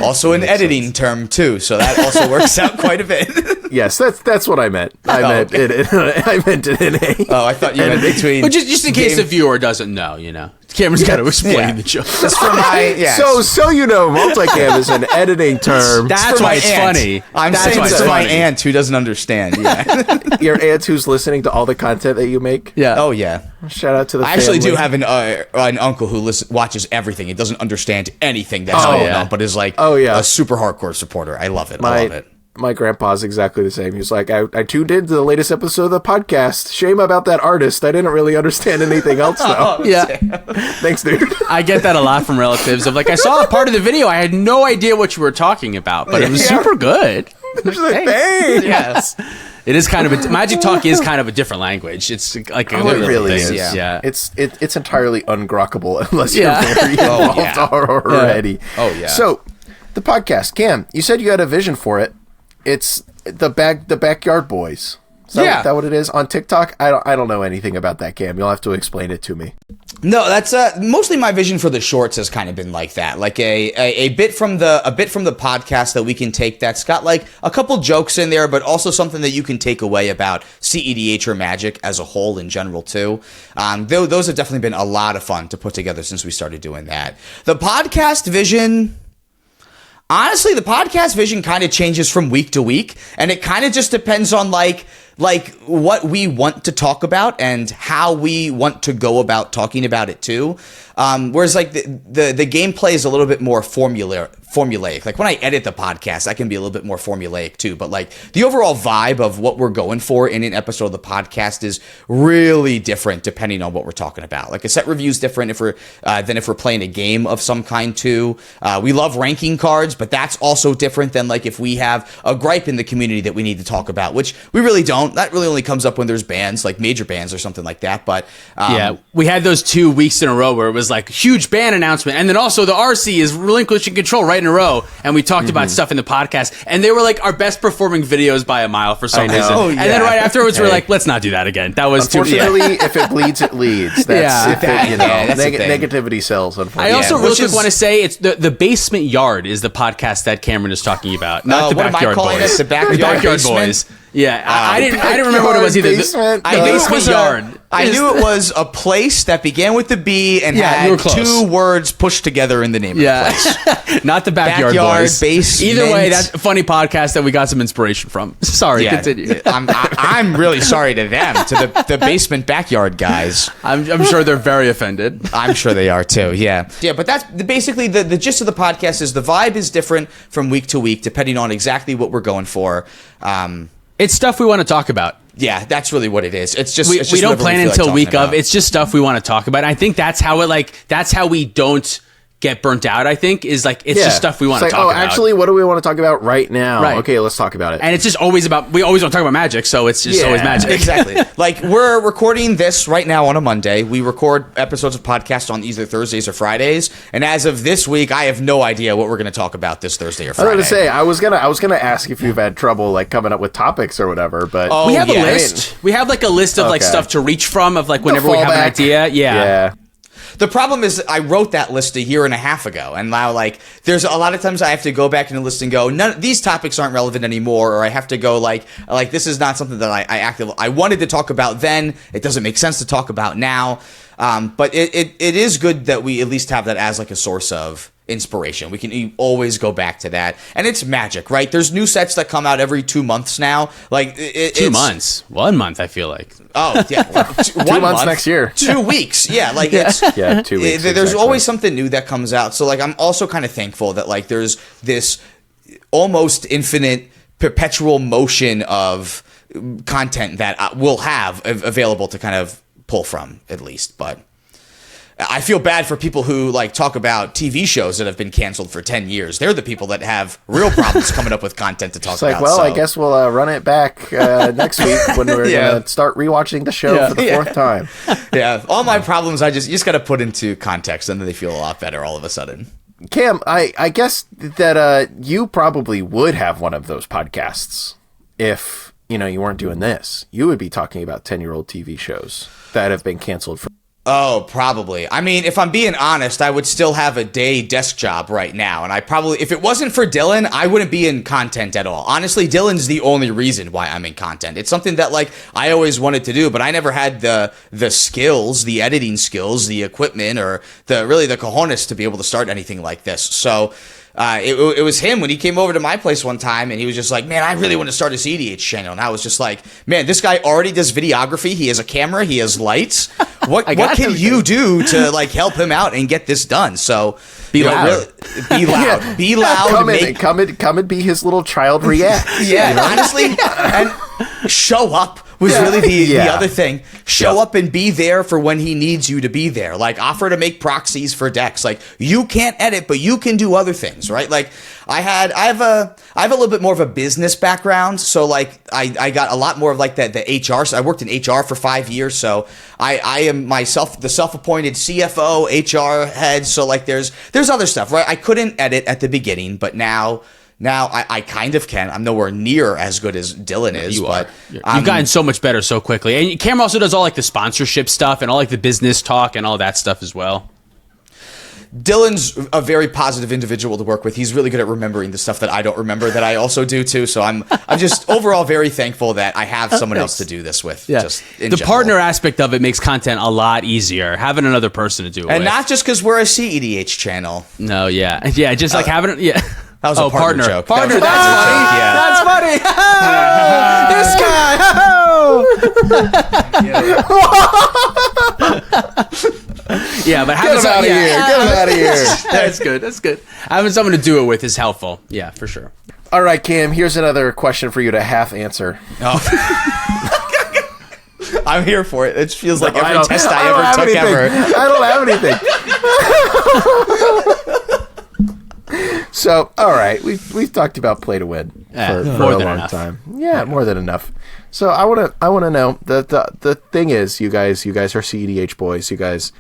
Also an editing term, too, so that also works out quite a bit. Yes, that's what I meant. I meant it in a... Oh, I thought you meant between... But just in case the viewer doesn't know, you know. Cameron's got to explain the joke. Just for my... Yeah. So you know, multicam is an editing term. That's why it's funny. I'm saying this to my aunt who doesn't understand. Yeah. Your aunt who's listening to all the content that you make? Yeah. Oh, yeah. Shout out to the I actually family. do have an uncle who watches everything. He doesn't understand anything that's going on, but is like a super hardcore supporter. I love it. I love it. My grandpa's exactly the same. He's like, I tuned into the latest episode of the podcast. Shame about that artist. I didn't really understand anything else, though. Yeah. Thanks, dude. I get that a lot from relatives of like, I saw a part of the video. I had no idea what you were talking about, but it was super good. Just like, thanks. Yes. It is kind of Magic Talk is kind of a different language. It's like it really is. Yeah. It's entirely ungrokkable unless you're very involved already. Oh yeah. So the podcast, Cam, you said you had a vision for it. It's the Backyard Boys. Is that what it is on TikTok? I don't know anything about that, Cam. You'll have to explain it to me. No, that's mostly my vision for the shorts has kind of been like that, like a bit from the podcast that we can take that's got like a couple jokes in there, but also something that you can take away about cEDH or Magic as a whole in general too. Those have definitely been a lot of fun to put together since we started doing that. The podcast vision. Honestly, the podcast vision kind of changes from week to week, and it kind of just depends on like what we want to talk about and how we want to go about talking about it too. Whereas like the gameplay is a little bit more formulaic. Like when I edit the podcast, I can be a little bit more formulaic too. But like the overall vibe of what we're going for in an episode of the podcast is really different depending on what we're talking about. Like a set review is different than if we're playing a game of some kind too. We love ranking cards, but that's also different than like if we have a gripe in the community that we need to talk about, which we really don't. That really only comes up when there's bans, like major bans or something like that. But we had those 2 weeks in a row where it was like huge ban announcement, and then also the RC is relinquishing control right in a row, and we talked about stuff in the podcast, and they were like our best performing videos by a mile for some reason. Oh, yeah. And then right afterwards we're like, let's not do that again. That was too. Unfortunately, if it bleeds, it leads. That's that's the thing. negativity sells. Unfortunately, I also Yeah, really which is- want to say it's the Basement Yard is the podcast that Cameron is talking about, not the what am I Backyard calling Boys. it? The Backyard Basement? Boys. Yeah, I didn't remember what it was either. Basement? The No. Basement Yard. I knew it was a place that began with the B and you were had close. 2 words pushed together in the name of the place. Not the Backyard Boys. Basement. Either way, that's a funny podcast that we got some inspiration from. Sorry, continue. I'm really sorry to them, to the Basement Backyard guys. I'm sure they're very offended. I'm sure they are too, yeah. Yeah, but that's basically the gist of the podcast is the vibe is different from week to week depending on exactly what we're going for. It's stuff we want to talk about. Yeah, that's really what it is. It's just We don't plan until like week about. of. It's just stuff we want to talk about. And I think that's how we don't get burnt out, I think, is like it's just stuff we want to talk about. Actually, what do we want to talk about right now? Right. Okay, let's talk about it. And it's just always about, we always want to talk about Magic, so it's just always Magic. Exactly. Like, we're recording this right now on a Monday. We record episodes of podcasts on either Thursdays or Fridays. And as of this week, I have no idea what we're going to talk about this Thursday or Friday. I was gonna say I was gonna ask if you've had trouble like coming up with topics or whatever, but We have a list. We have like a list of like Okay. stuff to reach from of like whenever we have an fallback. idea. Yeah. The problem is I wrote that list a year and a half ago, and now like there's a lot of times I have to go back in the list and go, none these topics aren't relevant anymore, or I have to go like this is not something that I wanted to talk about then. It doesn't make sense to talk about now. But it is good that we at least have that as like a source of inspiration. We can always go back to that, and it's magic, right? There's new sets that come out every 2 months now. Like 2 months, 1 month. I feel like. Oh yeah, 2 months next year. 2 weeks, yeah. Like it's 2 weeks. There's exactly. always something new that comes out. So like I'm also kind of thankful that like there's this almost infinite, perpetual motion of content that we'll have available to kind of pull from at least, but. I feel bad for people who like talk about TV shows that have been canceled for 10 years. They're the people that have real problems coming up with content to talk It's like, about. well, so. I guess we'll run it back next week when we're going to start rewatching the show for the fourth time. Yeah, all my problems, you just got to put into context, and then they feel a lot better all of a sudden. Cam, I guess that you probably would have one of those podcasts if, you weren't doing this. You would be talking about 10-year-old TV shows that have been canceled for. Oh, probably. I mean, if I'm being honest, I would still have a day desk job right now. And I probably, if it wasn't for Dylan, I wouldn't be in content at all. Honestly, Dylan's the only reason why I'm in content. It's something that like I always wanted to do, but I never had the skills, the editing skills, the equipment, or the cojones to be able to start anything like this. So it was him when he came over to my place one time, and he was just like, man, I really want to start a cEDH channel. And I was just like, man, this guy already does videography. He has a camera. He has lights. What can you do to like help him out and get this done? So be loud. Be loud. Be loud. Come and be his little child react. Honestly, and show up was really the other thing. Show up and be there for when he needs you to be there. Like offer to make proxies for decks. Like you can't edit, but you can do other things, right? Like I have a little bit more of a business background, so like I got a lot more of like the HR. So I worked in HR for 5 years, so I am myself the self-appointed CFO, HR head. So like there's other stuff, right? I couldn't edit at the beginning, but now I kind of can. I'm nowhere near as good as Dylan is. You've gotten so much better so quickly. And Cam also does all like the sponsorship stuff and all like the business talk and all that stuff as well. Dylan's a very positive individual to work with. He's really good at remembering the stuff that I don't remember that I also do too. So I'm just overall very thankful that I have someone else to do this with. Yeah. Just in the general. Partner aspect of it makes content a lot easier. Having another person to do it with. And not just because we're a cEDH channel. No, yeah. Yeah, just like having it. Yeah. That was a partner joke. Partner, that's funny. Yeah. That's funny. This guy. Yeah, but having Get him out of here. Get him out of here. That's good. That's good. Having someone to do it with is helpful. Yeah, for sure. All right, Cam, here's another question for you to half answer. Oh. I'm here for it. It feels like every test I ever took ever. I don't have anything. So, all right, we've talked about play to win for a long time. Yeah, more than enough. So I want to know the thing is, you guys are cEDH boys. You guys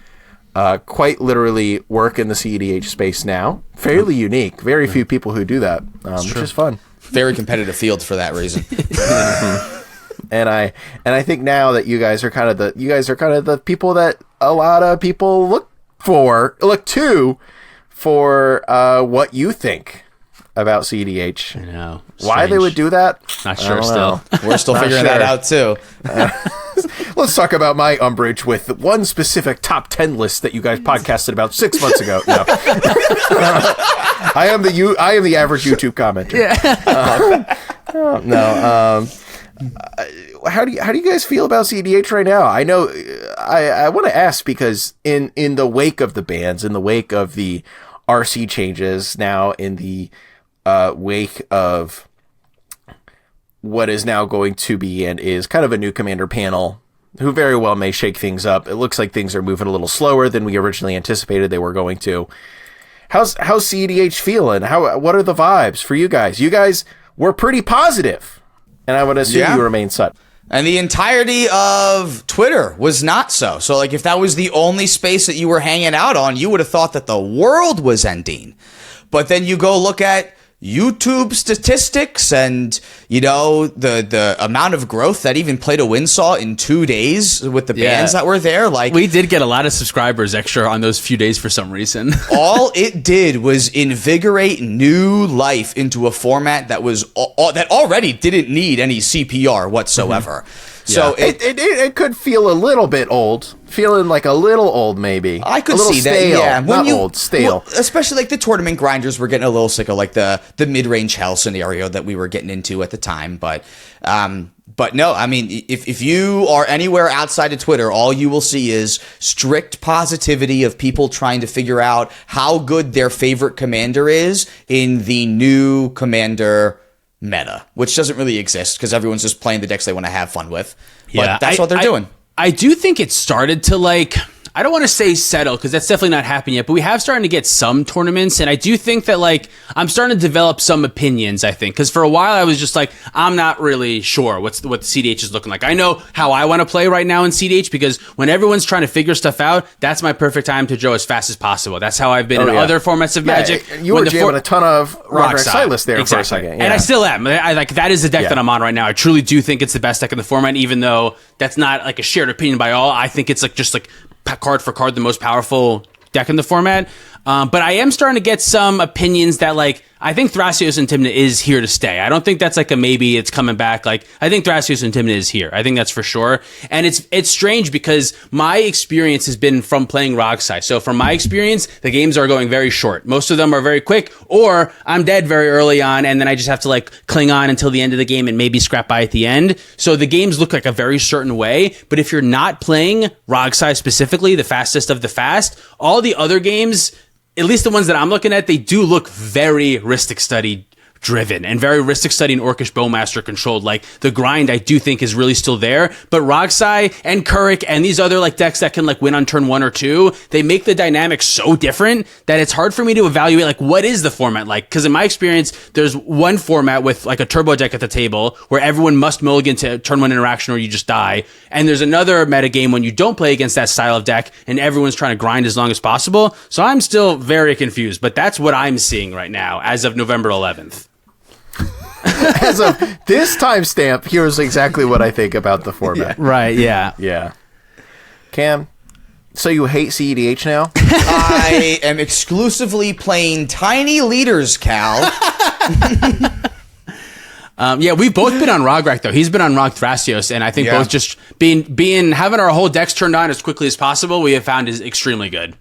quite literally work in the cEDH space now. Fairly unique. Very few people who do that, which is fun. Very competitive field for that reason. And I think now that you guys are kind of the people that a lot of people look to for what you think about cEDH. I know. Why they would do that? Not sure still. We're still figuring that out too. Let's talk about my umbrage with one specific top 10 list that you guys podcasted about 6 months ago. No. I am the average YouTube commenter. Yeah. No. How do you guys feel about cEDH right now? I know I want to ask because in the wake of the bans, in the wake of the RC changes, now in the wake of what is now going to be and is kind of a new commander panel who very well may shake things up. It looks like things are moving a little slower than we originally anticipated they were going to. How's cEDH feeling? What are the vibes for you guys? You guys were pretty positive, and I would assume you remain such. And the entirety of Twitter was not so. So, like, if that was the only space that you were hanging out on, you would have thought that the world was ending. But then you go look at YouTube statistics and, the amount of growth that even Play to Win saw in 2 days with the bands that were there. Like, we did get a lot of subscribers extra on those few days for some reason. all it did was invigorate new life into a format that was that already didn't need any CPR whatsoever. So it could feel a little bit old, feeling like a little old maybe. I could a little see stale, that. Yeah, old, stale. Well, especially like the tournament grinders were getting a little sick of like the mid-range hell scenario that we were getting into at the time. But no, I mean, if you are anywhere outside of Twitter, all you will see is strict positivity of people trying to figure out how good their favorite commander is in the new commander meta, which doesn't really exist because everyone's just playing the decks they want to have fun with. But that's what they're doing. I do think it started to I don't want to say settle because that's definitely not happening yet, but we have started to get some tournaments. And I do think that I'm starting to develop some opinions, I think, because for a while I was just I'm not really sure what cEDH is looking like. I know how I want to play right now in cEDH because when everyone's trying to figure stuff out, that's my perfect time to draw as fast as possible. That's how I've been in other formats of Magic. You were jamming a ton of Rock Silas there for a second. Yeah. And I still am. That is the deck that I'm on right now. I truly do think it's the best deck in the format, even though that's not a shared opinion by all. I think it's just card for card the most powerful deck in the format. But I am starting to get some opinions that I think Thrasios and Tymna is here to stay. I don't think that's a maybe it's coming back. I think Thrasios and Tymna is here. I think that's for sure. And it's strange because my experience has been from playing Rogsai. So from my experience, the games are going very short. Most of them are very quick, or I'm dead very early on, and then I just have to cling on until the end of the game and maybe scrap by at the end. So the games look a very certain way. But if you're not playing Rogsai specifically, the fastest of the fast, all the other games, at least the ones that I'm looking at, they do look very Rhystic Study driven and very Rhystic Study and Orcish Bowmaster controlled. The grind I do think is really still there, but Rogsai and Kurik and these other decks that can win on turn 1 or 2, they make the dynamic so different that it's hard for me to evaluate what is the format like. Because in my experience, there's one format with a turbo deck at the table where everyone must mulligan to turn 1 interaction or you just die. And there's another meta game when you don't play against that style of deck and everyone's trying to grind as long as possible. So I'm still very confused, but that's what I'm seeing right now as of November 11th. As of this timestamp, here's exactly what I think about the format. Yeah, right, yeah. Yeah. Cam, so you hate cEDH now? I am exclusively playing tiny leaders, Cal. Yeah, we've both been on Rograk, though. He's been on Rog Thrasios, and I think both just having our whole decks turned on as quickly as possible, we have found is extremely good.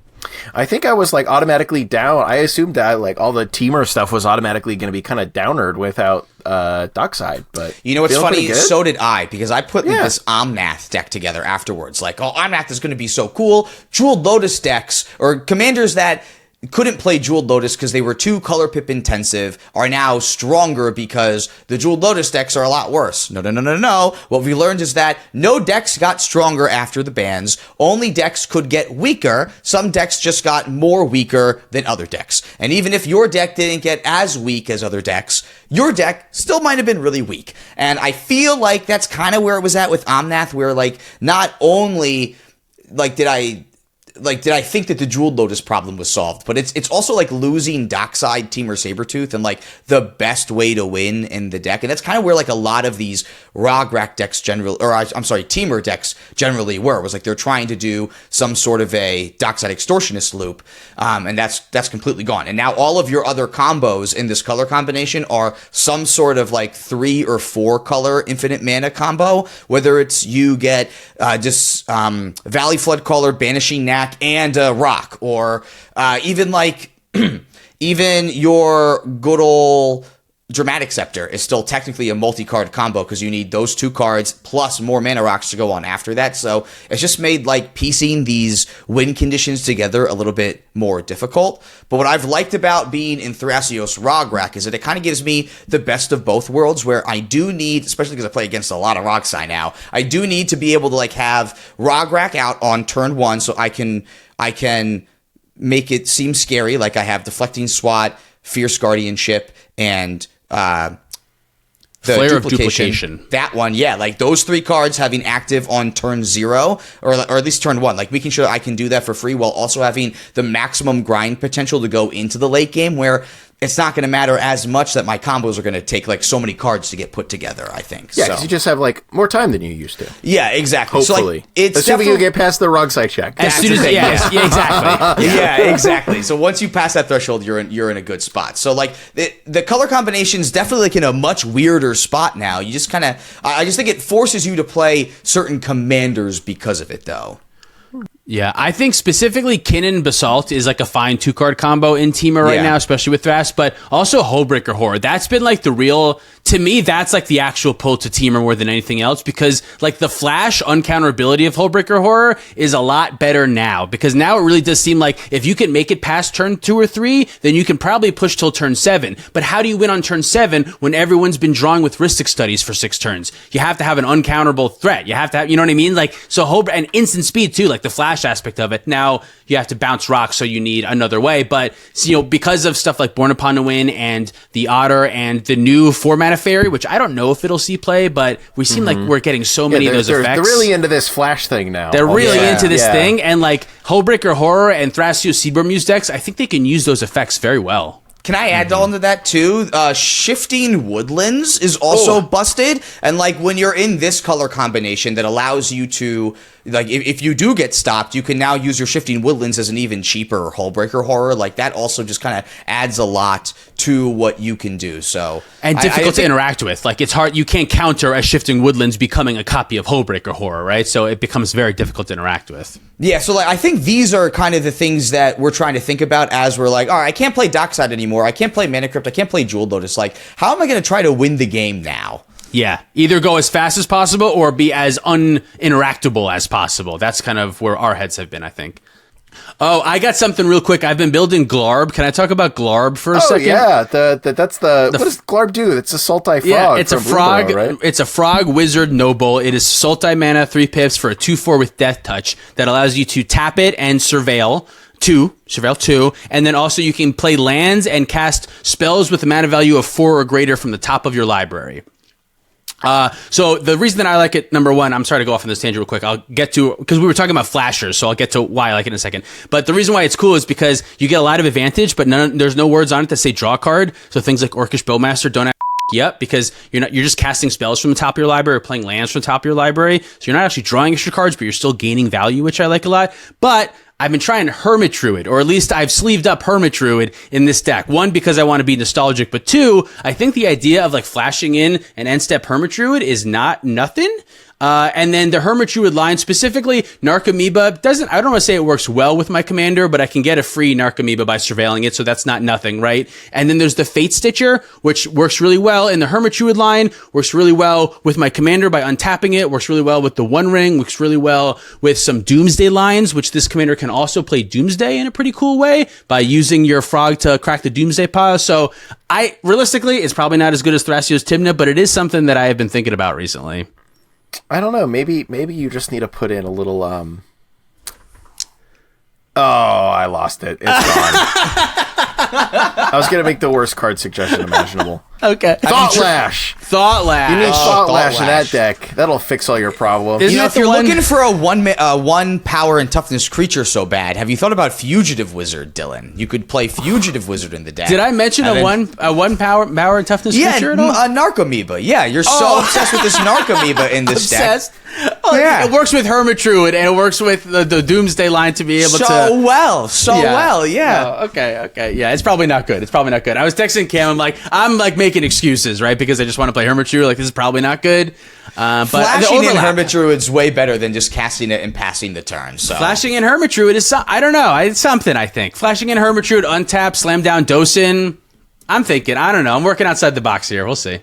I think I was automatically down. I assumed that all the teamer stuff was automatically going to be kind of downered without Dockside. But you know what's funny? So did I, because I put this Omnath deck together afterwards. Omnath is going to be so cool. Jeweled Lotus decks or commanders that couldn't play Jeweled Lotus because they were too color pip intensive are now stronger because the Jeweled Lotus decks are a lot worse. No. What we learned is that no decks got stronger after the bans. Only decks could get weaker. Some decks just got more weaker than other decks. And even if your deck didn't get as weak as other decks, your deck still might have been really weak. And I feel like that's kind of where it was at with Omnath, where not only did I think that the Jeweled Lotus problem was solved, but it's also losing Dockside, Team, or Sabretooth and the best way to win in the deck. And that's kind of where a lot of these Rograk decks Teamer decks generally were. It was they're trying to do some sort of a Dockside Extortionist loop. And that's completely gone. And now all of your other combos in this color combination are some sort of 3 or 4 color infinite mana combo, whether it's you get Valley Flood Caller, Banishing Knack, and Rock, or even even your good old Dramatic Scepter is still technically a multi-card combo because you need those 2 cards plus more mana rocks to go on after that. So it's just made piecing these win conditions together a little bit more difficult. But what I've liked about being in Thrasios Rograk is that it kind of gives me the best of both worlds, where I do need, especially because I play against a lot of Rogsai now, I do need to be able to have Rograk out on turn 1 so I can make it seem scary. I have Deflecting Swat, Fierce Guardianship, and the Flare of Duplication. That one, yeah. Those 3 cards having active on turn 0, or at least turn 1. Making sure I can do that for free while also having the maximum grind potential to go into the late game, where it's not going to matter as much that my combos are going to take like so many cards to get put together, I think. Yeah, because you just have like more time than you used to. Yeah, exactly. Hopefully. So, like, it's assuming you get past the wrong side check. As soon as, yeah, exactly. Yeah, exactly. So once you pass that threshold, you're in a good spot. So like the color combination's definitely like in a much weirder spot now. You just kind of, I just think it forces you to play certain commanders because of it, though. Yeah, I think specifically Kinnan Basalt is like a fine 2-card combo in Teema right now, especially with Thras, but also Hullbreaker Horror. That's been like the real, to me, that's like the actual pull to Teema more than anything else, because like the flash uncounterability of Hullbreaker Horror is a lot better now, because now it really does seem like if you can make it past turn 2 or 3, then you can probably push till turn 7. But how do you win on turn 7 when everyone's been drawing with Rhystic Studies for 6 turns? You have to have an uncounterable threat. You have to have, you know what I mean? Like, so and instant speed too, like the flash aspect of it. Now you have to bounce rocks, so you need another way. But you know, because of stuff like Born Upon the Wind and the Otter and the new 4-mana Fairy, which I don't know if it'll see play, but we seem like we're getting so many of those effects. They're really into this flash thing now. They're really into this thing, and like Hullbreaker Horror and Thrasios Seedborn Muse decks, I think they can use those effects very well. Can I add on to that too? Shifting Woodlands is also busted, and like when you're in this color combination that allows you to, like, if you do get stopped, you can now use your Shifting Woodlands as an even cheaper Hullbreaker Horror. Like that also just kind of adds a lot to what you can do. So and difficult to interact with. Like it's hard. You can't counter a Shifting Woodlands becoming a copy of Hullbreaker Horror, right? So it becomes very difficult to interact with. Yeah, so like I think these are kind of the things that we're trying to think about as we're like, all right, I can't play Dockside anymore. I can't play Mana Crypt. I can't play Jeweled Lotus. Like, how am I going to try to win the game now? Yeah, either go as fast as possible or be as uninteractable as possible. That's kind of where our heads have been, I think. Oh, I got something real quick. I've been building Glarb. Can I talk about Glarb for a second? Yeah, that's what does Glarb do? It's a Sultai frog. Yeah, it's a frog. Bloom Bow, right? It's a frog wizard noble. It is Sultai mana, 3 pips for a 2/4 with Death Touch that allows you to tap it and surveil 2, and then also you can play lands and cast spells with a mana value of 4 or greater from the top of your library. So the reason that I like it, number one, I'm sorry to go off on this tangent real quick. I'll get to, because we were talking about flashers, so I'll get to why I like it in a second. But the reason why it's cool is because you get a lot of advantage, but there's no words on it that say draw card. So things like Orcish Bowmaster don't have because you're just casting spells from the top of your library or playing lands from the top of your library. So you're not actually drawing extra cards, but you're still gaining value, which I like a lot. But I've been trying Hermit Druid, or at least I've sleeved up Hermit Druid in this deck. 1, because I want to be nostalgic, but 2, I think the idea of like flashing in an end step Hermit Druid is not nothing. And then the Hermit Druid line, specifically Narcomoeba, I don't want to say it works well with my commander, but I can get a free Narcomoeba by surveilling it, so that's not nothing, right? And then there's the Fate Stitcher, which works really well in the Hermit Druid line, works really well with my commander by untapping it, works really well with the One Ring, works really well with some Doomsday lines, which this commander can also play Doomsday in a pretty cool way by using your frog to crack the Doomsday pile. So realistically, it's probably not as good as Thrasios Tymna, but it is something that I have been thinking about recently. I don't know. Maybe you just need to put in a little. Oh, I lost it. It's gone. I was gonna make the worst card suggestion imaginable. Okay. Thought Lash. You need Thought Lash in that deck. That'll fix all your problems. You know, if you're looking for a one power and toughness creature so bad, have you thought about Fugitive Wizard, Dylan? You could play Fugitive Wizard in the deck. Did I mention a one power and toughness creature at all? Yeah, Narcomoeba. Yeah, you're so obsessed with this Narcomoeba in this deck. Oh, yeah. It works with Hermit Druid, and it works with the Doomsday line to be able to... So well, yeah. Oh, okay. Yeah, it's probably not good. I was texting Cam, I'm making excuses, right? Because I just want to play Hermit Druid. Like, this is probably not good. But flashing in Hermit Druid's way better than just casting it and passing the turn. So flashing in Hermit Druid is I don't know. It's something, I think. Flashing in Hermit Druid, untap, slam down Dosin. I'm thinking, I don't know. I'm working outside the box here. We'll see.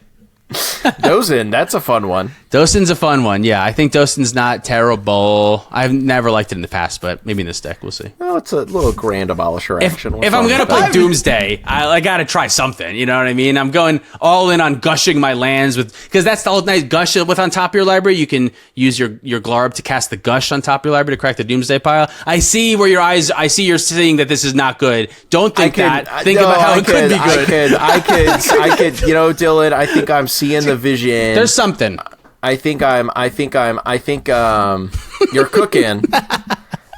Dosin, that's a fun one. Dosin's a fun one. Yeah, I think Dosin's not terrible. I've never liked it in the past, but maybe in this deck, we'll see. Well, it's a little grand abolisher action. If I'm going to play Doomsday, I got to try something. You know what I mean? I'm going all in on gushing my lands because that's the whole nice gush with on top of your library. You can use your Glarb to cast the gush on top of your library to crack the Doomsday pile. I see where I see you're saying that this is not good. Don't think that. Think about how it could be good. I could, Dylan, I think I'm seeing the vision. There's something. I think you're cooking.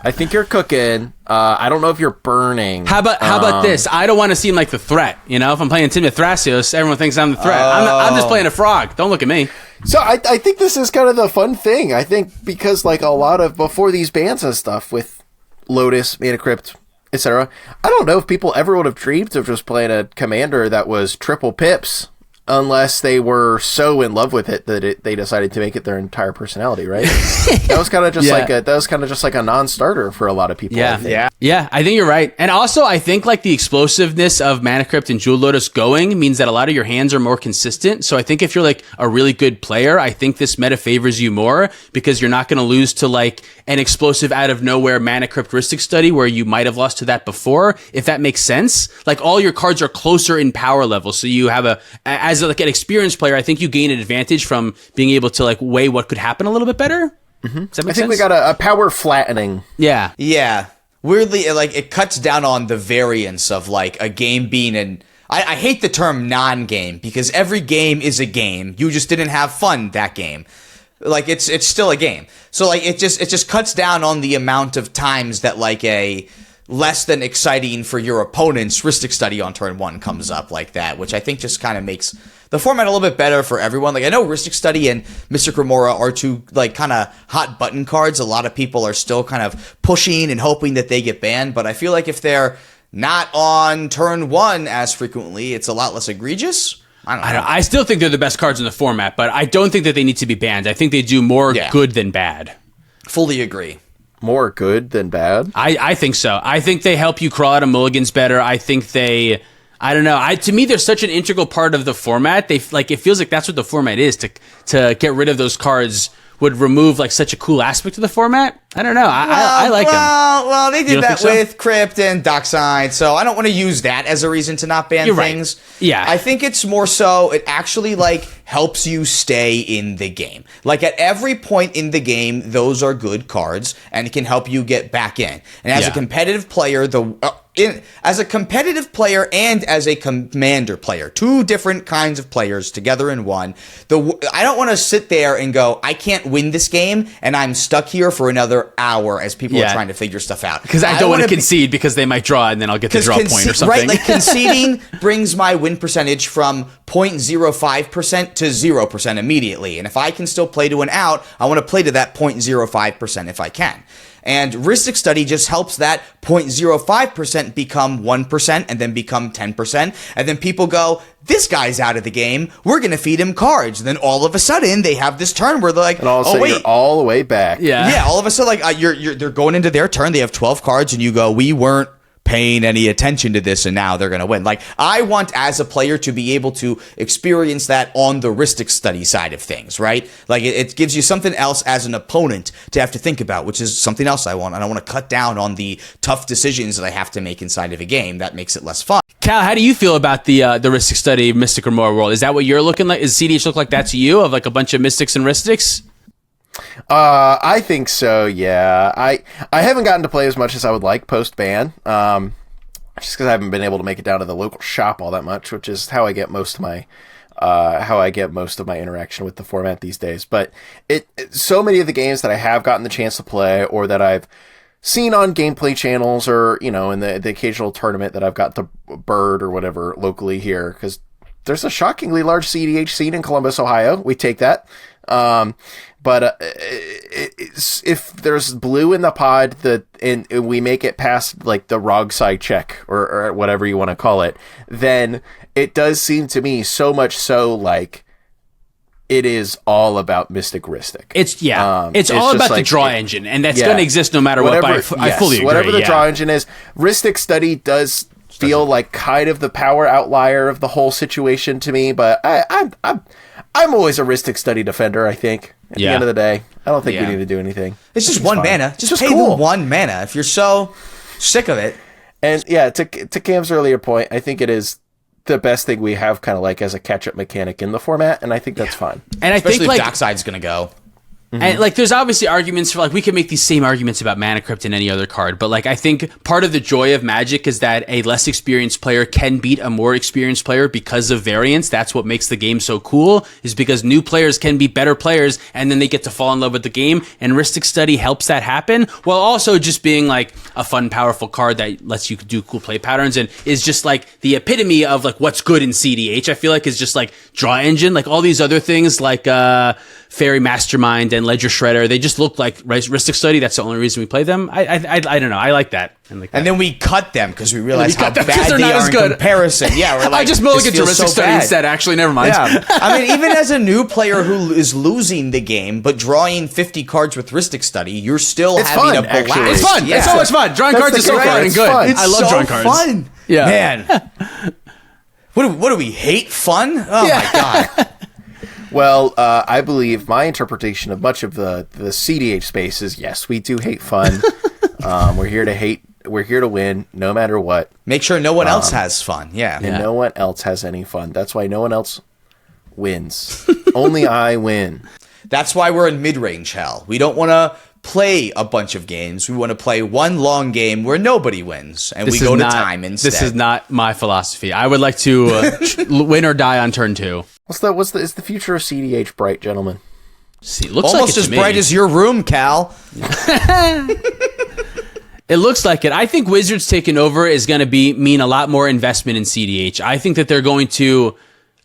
I think you're cooking. I don't know if you're burning. How about this? I don't want to seem like the threat. You know, if I'm playing Timid Thrasios, everyone thinks I'm the threat. I'm just playing a frog. Don't look at me. So I think this is kind of the fun thing. I think because like a lot of before these bans and stuff with Lotus, Mana Crypt, etc. I don't know if people ever would have dreamed of just playing a commander that was triple pips. Unless they were so in love with it that they decided to make it their entire personality, right? That was kind of just like a non-starter for a lot of people. Yeah, I think you're right. And also, I think like the explosiveness of Mana Crypt and Jewel Lotus going means that a lot of your hands are more consistent. So I think if you're like a really good player, I think this meta favors you more because you're not going to lose to like an explosive out of nowhere Mana Crypt Rhystic Study where you might have lost to that before. If that makes sense, like all your cards are closer in power level, so you have as like an experienced player, I think you gain an advantage from being able to like weigh what could happen a little bit better. Mm-hmm. Does that make sense? We got a power flattening. Yeah. Weirdly, like it cuts down on the variance of like a game being I hate the term non-game because every game is a game. You just didn't have fun that game. Like it's still a game. So like it just cuts down on the amount of times that like a less than exciting for your opponent's Rhystic Study on turn 1 comes up like that, which I think just kind of makes the format a little bit better for everyone. Like I know Rhystic Study and Mystic Remora are two like kind of hot button cards. A lot of people are still kind of pushing and hoping that they get banned, but I feel like if they're not on turn 1 as frequently, it's a lot less egregious. I don't know. I still think they're the best cards in the format, but I don't think that they need to be banned. I think they do more good than bad. Fully agree. More good than bad? I think so. I think they help you crawl out of mulligans better. I think I don't know. To me, they're such an integral part of the format. It feels like that's what the format is. To get rid of those cards would remove like such a cool aspect of the format. I don't know. I like them. Well, they did that with Crypt and Dockside, so I don't want to use that as a reason to not ban things. Right. Yeah. I think it's more so it actually like helps you stay in the game. Like at every point in the game, those are good cards and it can help you get back in. And as a competitive player, as a competitive player and as a commander player, two different kinds of players together in one. I don't want to sit there and go, I can't win this game, and I'm stuck here for another hour as people are trying to figure stuff out. Because I don't want to concede because they might draw, and then I'll get the draw point or something. Right, like conceding brings my win percentage from 0.05% to 0% immediately. And if I can still play to an out, I want to play to that 0.05% if I can. And Rhystic Study just helps that 0.05% become 1% and then become 10%. And then people go, this guy's out of the game. We're going to feed him cards. And then all of a sudden they have this turn where they're like, and all of a sudden you're all the way back. Yeah, all of a sudden like they're going into their turn. They have 12 cards and you go, we weren't paying any attention to this and now they're going to win. Like I want as a player to be able to experience that on the Rhystic Study side of things, right? Like it gives you something else as an opponent to have to think about, which is something else I want. And I want to cut down on the tough decisions that I have to make inside of a game. That makes it less fun. Cal, how do you feel about the Rhystic Study Mystic Remora world? Is that what you're looking like? Does cEDH look like that to you, of like a bunch of Mystics and Rhystics? I think so, yeah. I haven't gotten to play as much as I would like post-ban, just because I haven't been able to make it down to the local shop all that much, which is how I get most of my interaction with the format these days. But so many of the games that I have gotten the chance to play, or that I've seen on gameplay channels, or in the occasional tournament that I've got the Bird or whatever locally here, because there's a shockingly large cEDH scene in Columbus, Ohio. We take that. But if there's blue in the pod and we make it past like the ROG side check or whatever you want to call it, then it does seem to me so much so like it is all about Mystic Rhystic. It's all about the draw engine, and that's going to exist no matter what. I fully agree. Whatever the draw engine is, Rhystic Study does feel like kind of the power outlier of the whole situation to me, but I'm always a Rhystic Study defender, I think. At the end of the day, I don't think we need to do anything. It's just one mana. Just pay them one mana if you're so sick of it. And yeah, to Cam's earlier point, I think it is the best thing we have kind of like as a catch-up mechanic in the format, and I think that's fine. And especially I think if Dockside's going to go. And like, there's obviously arguments for like, we can make these same arguments about Mana Crypt and any other card, but like, I think part of the joy of Magic is that a less experienced player can beat a more experienced player because of variance. That's what makes the game so cool, is because new players can be better players and then they get to fall in love with the game. And Rhystic Study helps that happen, while also just being like a fun, powerful card that lets you do cool play patterns and is just like the epitome of like what's good in cEDH. I feel like is just like Draw Engine, like all these other things like Fairy Mastermind and Ledger Shredder. They just look like Rhystic Study. That's the only reason we play them. I don't know. I like that. And then we cut them because we realized how bad they're they not are as in good. comparison. Yeah, we're like, I just mulliganed to Rhystic Study bad. instead. Actually, never mind. Yeah, I mean, even as a new player who is losing the game but drawing 50 cards with Rhystic Study, you're still having fun, a blast. actually. It's fun. Yeah. It's so much fun. Drawing cards is so fun and good. Fun. It's I love so drawing cards. fun. Yeah. Man. What do we hate fun? Oh my god. Well, I believe my interpretation of much of the cEDH space is, yes, we do hate fun. We're here to hate. We're here to win, no matter what. Make sure no one else has fun. Yeah. And no one else has any fun. That's why no one else wins. Only I win. That's why we're in mid-range hell. We don't want to play a bunch of games. We want to play one long game where nobody wins, and we go to time instead. This is not my philosophy. I would like to win or die on turn 2. Is the future of cEDH bright, gentlemen? See, it looks almost like it as bright as your room, Cal. It looks like it. I think Wizards taking over is going to mean a lot more investment in cEDH. I think that they're going to.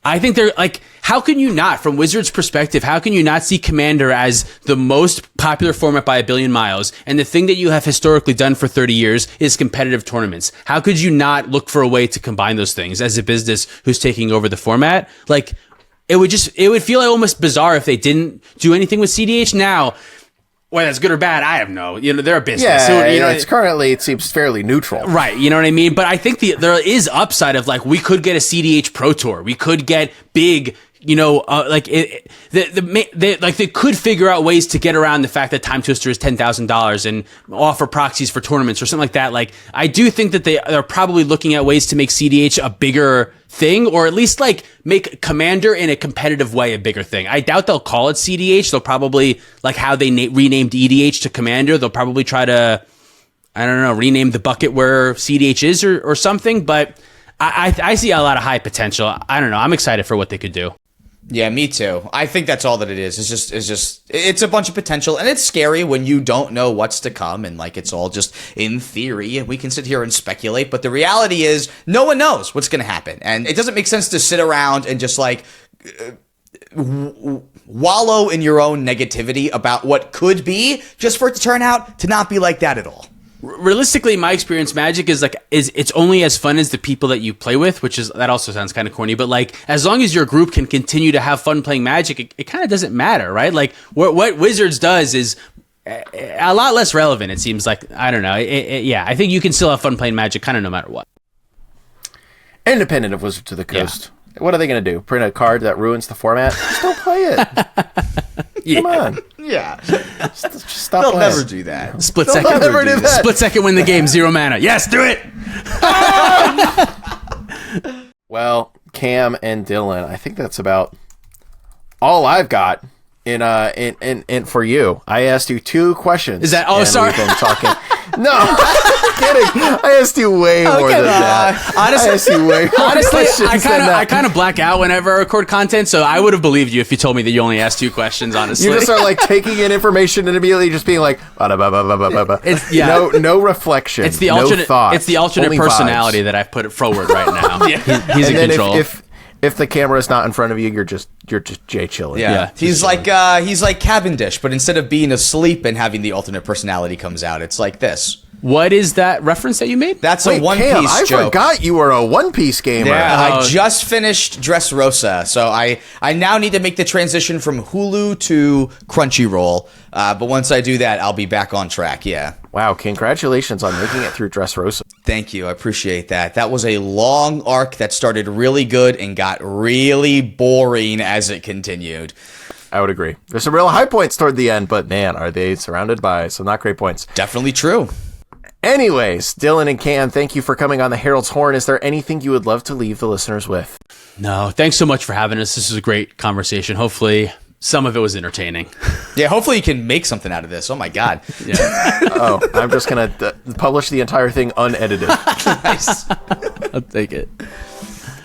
I think they're like, how can you not, from Wizards' perspective, how can you not see Commander as the most popular format by a billion miles? And the thing that you have historically done for 30 years is competitive tournaments. How could you not look for a way to combine those things as a business who's taking over the format? Like, it would feel almost bizarre if they didn't do anything with cEDH now. Whether it's good or bad, I have no. They're a business. Yeah, so, it seems fairly neutral. Right, you know what I mean? But I think there is upside of like, we could get a cEDH Pro Tour. We could get big, they could figure out ways to get around the fact that Time Twister is $10,000 and offer proxies for tournaments or something like that. Like, I do think that they're probably looking at ways to make cEDH a bigger thing, or at least like make Commander in a competitive way a bigger thing. I doubt they'll call it cEDH. They'll probably, like how they renamed EDH to Commander, they'll probably try to, I don't know, rename the bucket where cEDH is or something. But I see a lot of high potential. I don't know. I'm excited for what they could do. Yeah, me too. I think that's all that it is. It's a bunch of potential, and it's scary when you don't know what's to come, and like it's all just in theory, and we can sit here and speculate, but the reality is no one knows what's going to happen, and it doesn't make sense to sit around and just like wallow in your own negativity about what could be, just for it to turn out to not be like that at all. Realistically, my experience, Magic is it's only as fun as the people that you play with, that also sounds kind of corny, but like, as long as your group can continue to have fun playing Magic, it kind of doesn't matter, right? Like, what Wizards does is a lot less relevant, it seems like. I don't know. Yeah, I think you can still have fun playing Magic kind of no matter what. Independent of Wizards of the Coast. Yeah. What are they going to do? Print a card that ruins the format? Just don't play it. Come on. Yeah. Just stop They'll playing. never do that. Split second. Never do that. Split second, win the game, 0 mana. Yes, do it. Well, Cam and Dylan, I think that's about all I've got in for you. I asked you 2 questions. Is that? Oh, and sorry. We've been talking. No, kidding. I asked you way more than that. Honestly, I asked you way more questions I kind of black out whenever I record content, so I would have believed you if you told me that you only asked 2 questions. Honestly, you just are like taking in information and immediately just being like, no reflection. It's the no alternate. thoughts, It's the alternate only personality vibes. that I've put forward right now. He's And in then control. if the camera is not in front of you, you're just Jay chilling. Yeah. He's like Cavendish, but instead of being asleep and having the alternate personality comes out, it's like this. What is that reference that you made? That's Wait, a One Cam, Piece I joke. forgot you were a One Piece gamer. Yeah, I just finished Dressrosa, so I now need to make the transition from Hulu to Crunchyroll. But once I do that, I'll be back on track. Yeah. Wow, congratulations on making it through Dressrosa. Thank you. I appreciate that. That was a long arc that started really good and got really boring as it continued. I would agree. There's some real high points toward the end, but man, are they surrounded by some not great points. Definitely true. Anyways, Dylan and Cam, thank you for coming on the Herald's Horn. Is there anything you would love to leave the listeners with? No, thanks so much for having us. This is a great conversation. Hopefully Some of it was entertaining. Yeah, hopefully you can make something out of this. Oh my god. Yeah. Oh, I'm just going to publish the entire thing unedited. Nice. I'll take it.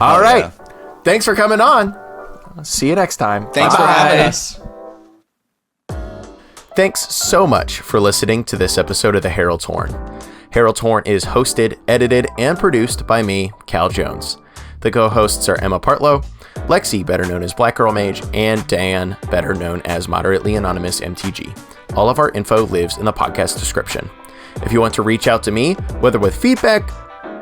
All right. yeah. Thanks for coming on. See you next time. Thanks for having us. Thanks so much for listening to this episode of The Herald's Horn. Herald's Horn is hosted, edited, and produced by me, Cal Jones. The co-hosts are Emma Partlow, Lexi, better known as Black Girl Mage, and Dan, better known as Moderately Anonymous MTG. All of our info lives in the podcast description. If you want to reach out to me, whether with feedback,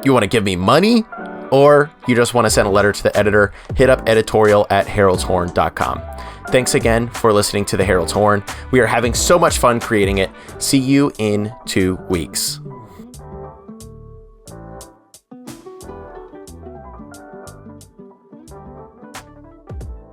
you want to give me money, or you just want to send a letter to the editor, hit up editorial@heraldshorn.com. Thanks again for listening to The Herald's Horn. We are having so much fun creating it. See you in 2 weeks.